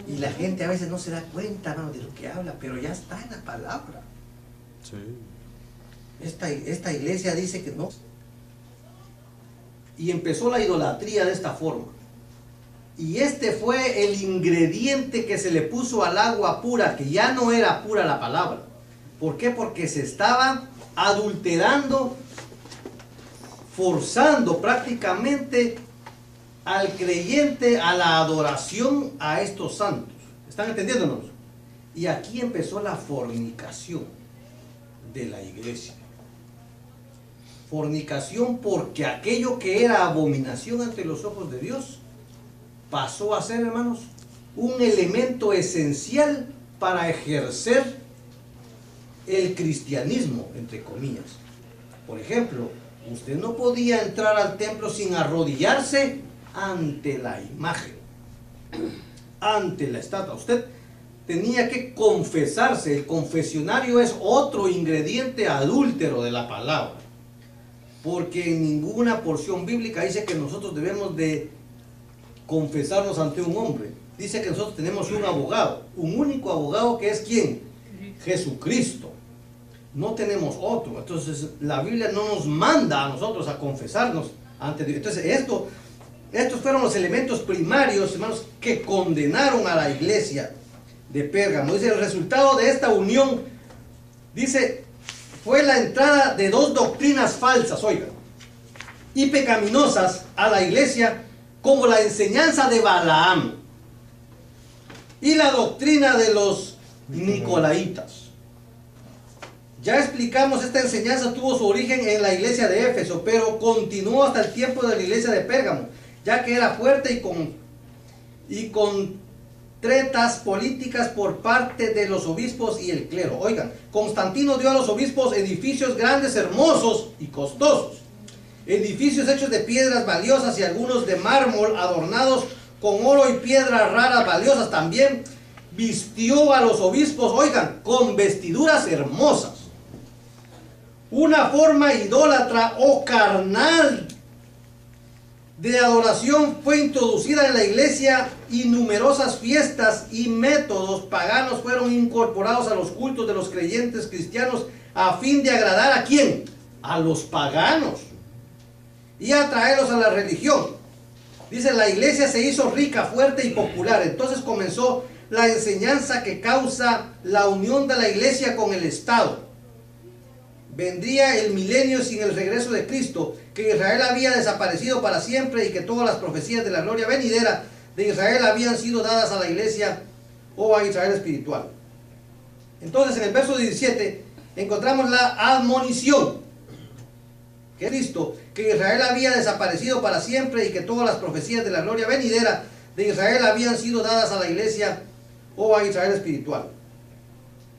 Y la gente a veces no se da cuenta, hermano, de lo que habla, pero ya está en la palabra. Sí. Esta iglesia dice que no. Y empezó la idolatría de esta forma. Y este fue el ingrediente que se le puso al agua pura, que ya no era pura la palabra. ¿Por qué? Porque se estaba adulterando, forzando prácticamente al creyente a la adoración a estos santos. ¿Están entendiéndonos? Y aquí empezó la fornicación de la iglesia. Fornicación porque aquello que era abominación ante los ojos de Dios pasó a ser, hermanos, un elemento esencial para ejercer el cristianismo, entre comillas. Por ejemplo, usted no podía entrar al templo sin arrodillarse ante la imagen, ante la estatua. Usted tenía que confesarse. El confesionario es otro ingrediente adúltero de la palabra, porque en ninguna porción bíblica dice que nosotros debemos de confesarnos ante un hombre. Dice que nosotros tenemos un abogado, un único abogado, que es ¿quién? Jesucristo. No tenemos otro. Entonces la Biblia no nos manda a nosotros a confesarnos ante Dios. Entonces estos fueron los elementos primarios, hermanos, que condenaron a la iglesia de Pérgamo. Dice, el resultado de esta unión, dice, fue la entrada de dos doctrinas falsas, oigan, y pecaminosas a la iglesia, como la enseñanza de Balaam y la doctrina de los nicolaitas. Ya explicamos, esta enseñanza tuvo su origen en la iglesia de Éfeso, pero continuó hasta el tiempo de la iglesia de Pérgamo, ya que era fuerte y con tretas políticas por parte de los obispos y el clero. Oigan, Constantino dio a los obispos edificios grandes, hermosos y costosos. Edificios hechos de piedras valiosas y algunos de mármol adornados con oro y piedras raras valiosas. También vistió a los obispos, oigan, con vestiduras hermosas. Una forma idólatra o carnal de adoración fue introducida en la iglesia y numerosas fiestas y métodos paganos fueron incorporados a los cultos de los creyentes cristianos a fin de agradar ¿a quién? A los paganos y atraerlos a la religión. Dice, la iglesia se hizo rica, fuerte y popular. Entonces comenzó la enseñanza que causa la unión de la iglesia con el Estado. Vendría el milenio sin el regreso de Cristo, que Israel había desaparecido para siempre y que todas las profecías de la gloria venidera de Israel habían sido dadas a la iglesia o a Israel espiritual. Entonces en el verso 17 encontramos la admonición, que es Cristo, que Israel había desaparecido para siempre y que todas las profecías de la gloria venidera de Israel habían sido dadas a la iglesia o a Israel espiritual.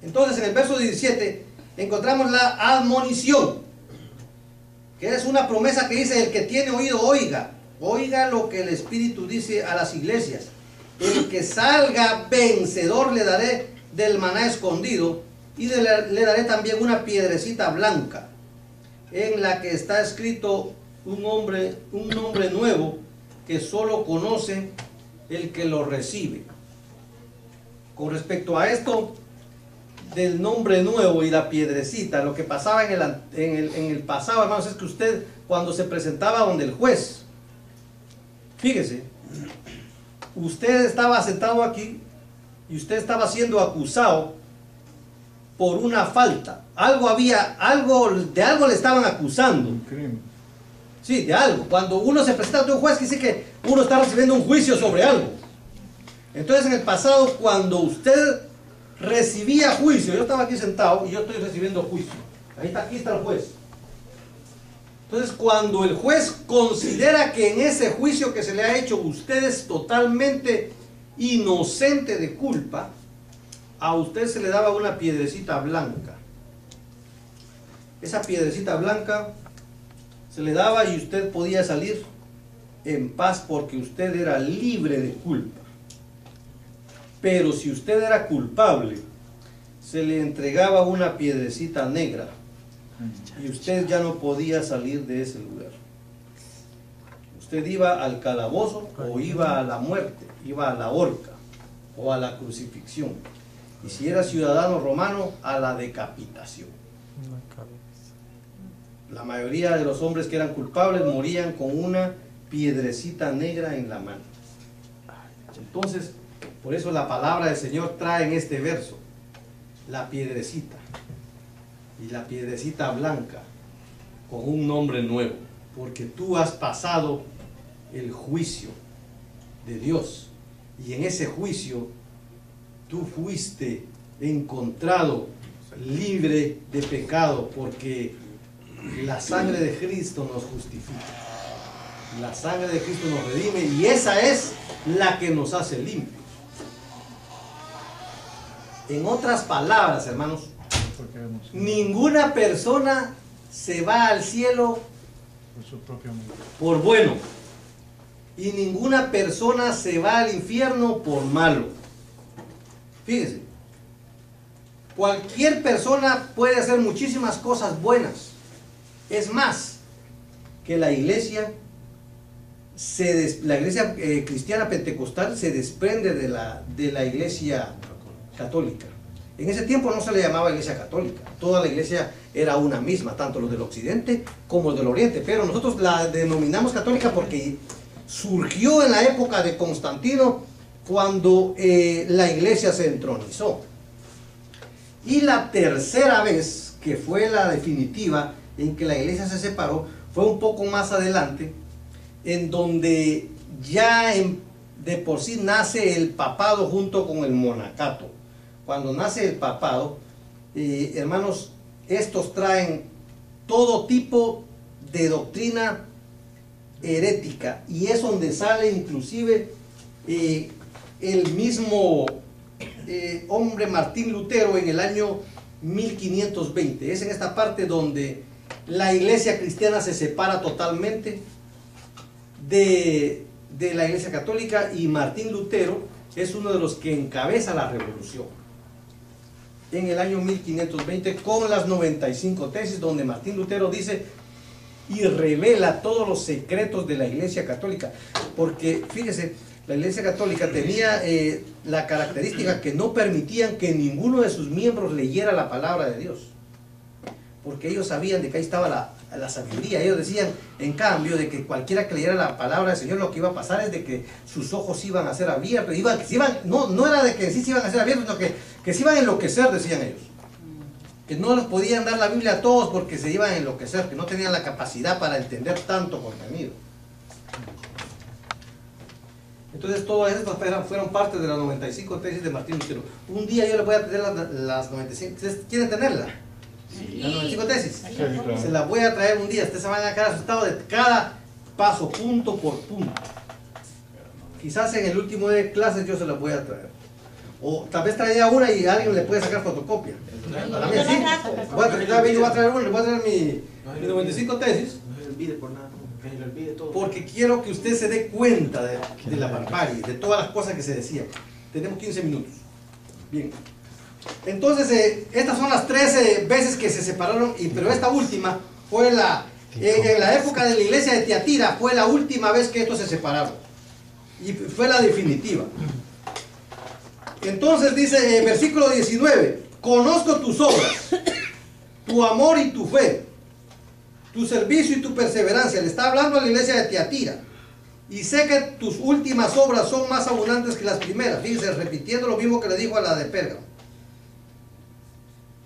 Entonces en el verso 17 encontramos la admonición, que es una promesa que dice, el que tiene oído oiga, oiga lo que el Espíritu dice a las iglesias. El que salga vencedor le daré del maná escondido y le daré también una piedrecita blanca en la que está escrito un nombre nuevo que solo conoce el que lo recibe. Con respecto a esto del nombre nuevo y la piedrecita, lo que pasaba en el pasado, hermanos, es que usted cuando se presentaba donde el juez, fíjese, usted estaba sentado aquí y usted estaba siendo acusado por una falta. De algo le estaban acusando. Un crimen. Sí, de algo. Cuando uno se presenta ante un juez, quiere decir que uno está recibiendo un juicio sobre algo. Entonces, en el pasado, cuando usted recibía juicio, yo estaba aquí sentado y yo estoy recibiendo juicio. Aquí está el juez. Entonces, cuando el juez considera que en ese juicio que se le ha hecho usted es totalmente inocente de culpa, a usted se le daba una piedrecita blanca. Esa piedrecita blanca se le daba y usted podía salir en paz porque usted era libre de culpa. Pero si usted era culpable, se le entregaba una piedrecita negra y usted ya no podía salir de ese lugar. Usted iba al calabozo o iba a la muerte, iba a la horca o a la crucifixión. Y si era ciudadano romano, a la decapitación. La mayoría de los hombres que eran culpables morían con una piedrecita negra en la mano. Entonces, por eso la palabra del Señor trae en este verso la piedrecita y la piedrecita blanca con un nombre nuevo, porque tú has pasado el juicio de Dios y en ese juicio tú fuiste encontrado libre de pecado, porque la sangre de Cristo nos justifica, la sangre de Cristo nos redime y esa es la que nos hace limpios. En otras palabras, hermanos, ninguna persona se va al cielo por su propio mérito, por bueno, y ninguna persona se va al infierno por malo. Fíjese, cualquier persona puede hacer muchísimas cosas buenas. Es más, que la iglesia cristiana pentecostal se desprende de la iglesia católica. En ese tiempo no se le llamaba iglesia católica, toda la iglesia era una misma, tanto los del occidente como los del oriente, pero nosotros la denominamos católica porque surgió en la época de Constantino, cuando la iglesia se entronizó. Y la tercera vez, que fue la definitiva en que la iglesia se separó, fue un poco más adelante, en donde ya de por sí nace el papado junto con el monacato. Cuando nace el papado, hermanos, estos traen todo tipo de doctrina herética, y es donde sale inclusive el mismo hombre Martín Lutero en el año 1520. Es en esta parte donde la iglesia cristiana se separa totalmente de la iglesia católica, y Martín Lutero es uno de los que encabeza la revolución en el año 1520 con las 95 tesis, donde Martín Lutero dice y revela todos los secretos de la iglesia católica, porque fíjese, la iglesia católica tenía la característica que no permitían que ninguno de sus miembros leyera la palabra de Dios, porque ellos sabían de que ahí estaba la sabiduría. Ellos decían, en cambio, de que cualquiera que leyera la palabra del Señor, lo que iba a pasar es de que sus ojos iban a ser abiertos, no era de que sí se iban a ser abiertos, sino que se iban a enloquecer, decían ellos, que no les podían dar la Biblia a todos porque se iban a enloquecer, que no tenían la capacidad para entender tanto contenido. Entonces todas estas fueron parte de las 95 tesis de Martín Lutero. Un día yo les voy a traer las 95, ¿ustedes quieren tenerla? Sí. Las 95 tesis. Sí, claro. Se las voy a traer un día, ustedes se van a quedar asustados de cada paso, punto por punto. Quizás en el último de clases yo se las voy a traer. O tal vez traía una y alguien le puede sacar fotocopia. Para mí sí. Yo voy a traer una, le voy a traer mi 95 tesis. No se olvide por nada, que se le olvide todo. Porque quiero que usted se dé cuenta de la barbarie, de todas las cosas que se decían. Tenemos 15 minutos. Bien. Entonces, estas son las 13 veces que se separaron, pero esta última fue en la época de la iglesia de Tiatira, fue la última vez que estos se separaron. Y fue la definitiva. Entonces dice, versículo 19, conozco tus obras, tu amor y tu fe, tu servicio y tu perseverancia. Le está hablando a la iglesia de Tiatira. Y sé que tus últimas obras son más abundantes que las primeras. Fíjense, repitiendo lo mismo que le dijo a la de Pérgamo.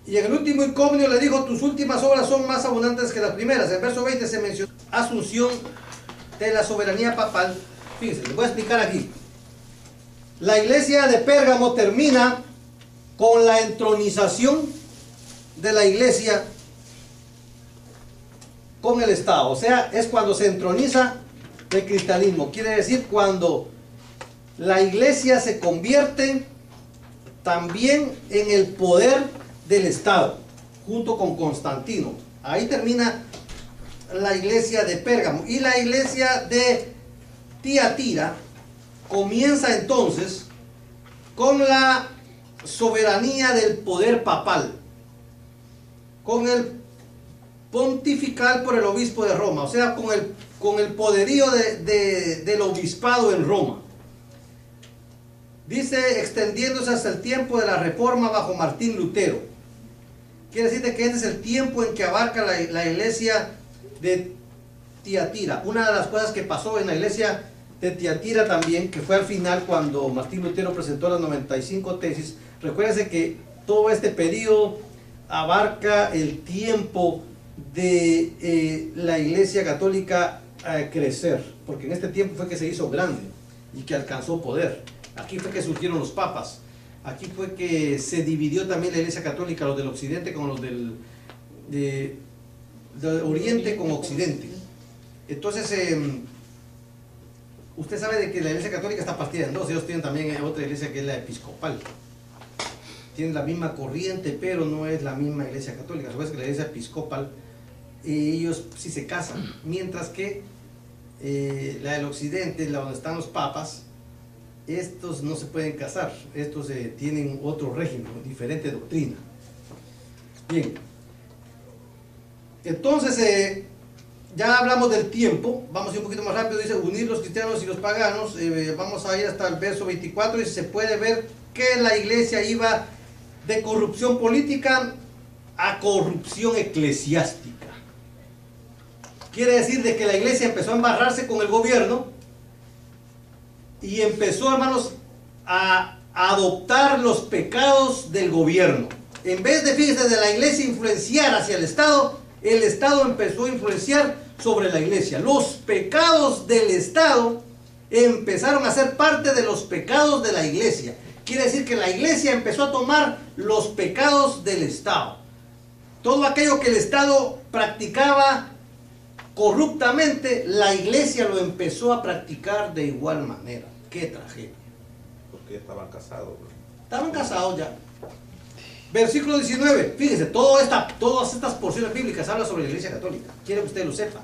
Y en el último incógnito le dijo, tus últimas obras son más abundantes que las primeras. En el verso 20 se menciona asunción de la soberanía papal. Fíjense, les voy a explicar aquí. La iglesia de Pérgamo termina con la entronización de la iglesia con el Estado. O sea, es cuando se entroniza el cristianismo. Quiere decir cuando la iglesia se convierte también en el poder del Estado, junto con Constantino. Ahí termina la iglesia de Pérgamo. Y la iglesia de Tiatira comienza entonces con la soberanía del poder papal, con el pontifical por el obispo de Roma, o sea, con el poderío del obispado en Roma. Dice, extendiéndose hasta el tiempo de la Reforma bajo Martín Lutero. Quiere decir que este es el tiempo en que abarca la iglesia de Tiatira. Una de las cosas que pasó en la iglesia de Tiatira también, que fue al final cuando Martín Lutero presentó las 95 tesis. Recuérdense que todo este periodo abarca el tiempo de la iglesia católica a crecer, porque en este tiempo fue que se hizo grande y que alcanzó poder. Aquí fue que surgieron los papas, aquí fue que se dividió también la iglesia católica, los del occidente con los del oriente con occidente. Entonces usted sabe de que la iglesia católica está partida en dos. Ellos tienen también otra iglesia que es la episcopal, tienen la misma corriente, pero no es la misma iglesia católica. Sabes que la iglesia episcopal, ellos sí se casan, mientras que la del occidente, la donde están los papas, estos no se pueden casar, estos tienen otro régimen, diferente doctrina. Bien, entonces ya hablamos del tiempo, vamos a ir un poquito más rápido. Dice, unir los cristianos y los paganos. Vamos a ir hasta el verso 24 y se puede ver que la iglesia iba de corrupción política a corrupción eclesiástica. Quiere decir de que la iglesia empezó a embarrarse con el gobierno y empezó, hermanos, a adoptar los pecados del gobierno. En vez de, fíjense, de la iglesia influenciar hacia el Estado empezó a influenciar sobre la iglesia. Los pecados del Estado empezaron a ser parte de los pecados de la iglesia. Quiere decir que la iglesia empezó a tomar los pecados del Estado. Todo aquello que el Estado practicaba corruptamente, la iglesia lo empezó a practicar de igual manera. ¡Qué tragedia! Porque ya estaban casados. Estaban casados ya. Versículo 19. Fíjense, todas estas porciones bíblicas hablan sobre la iglesia católica. Quiero que usted lo sepa.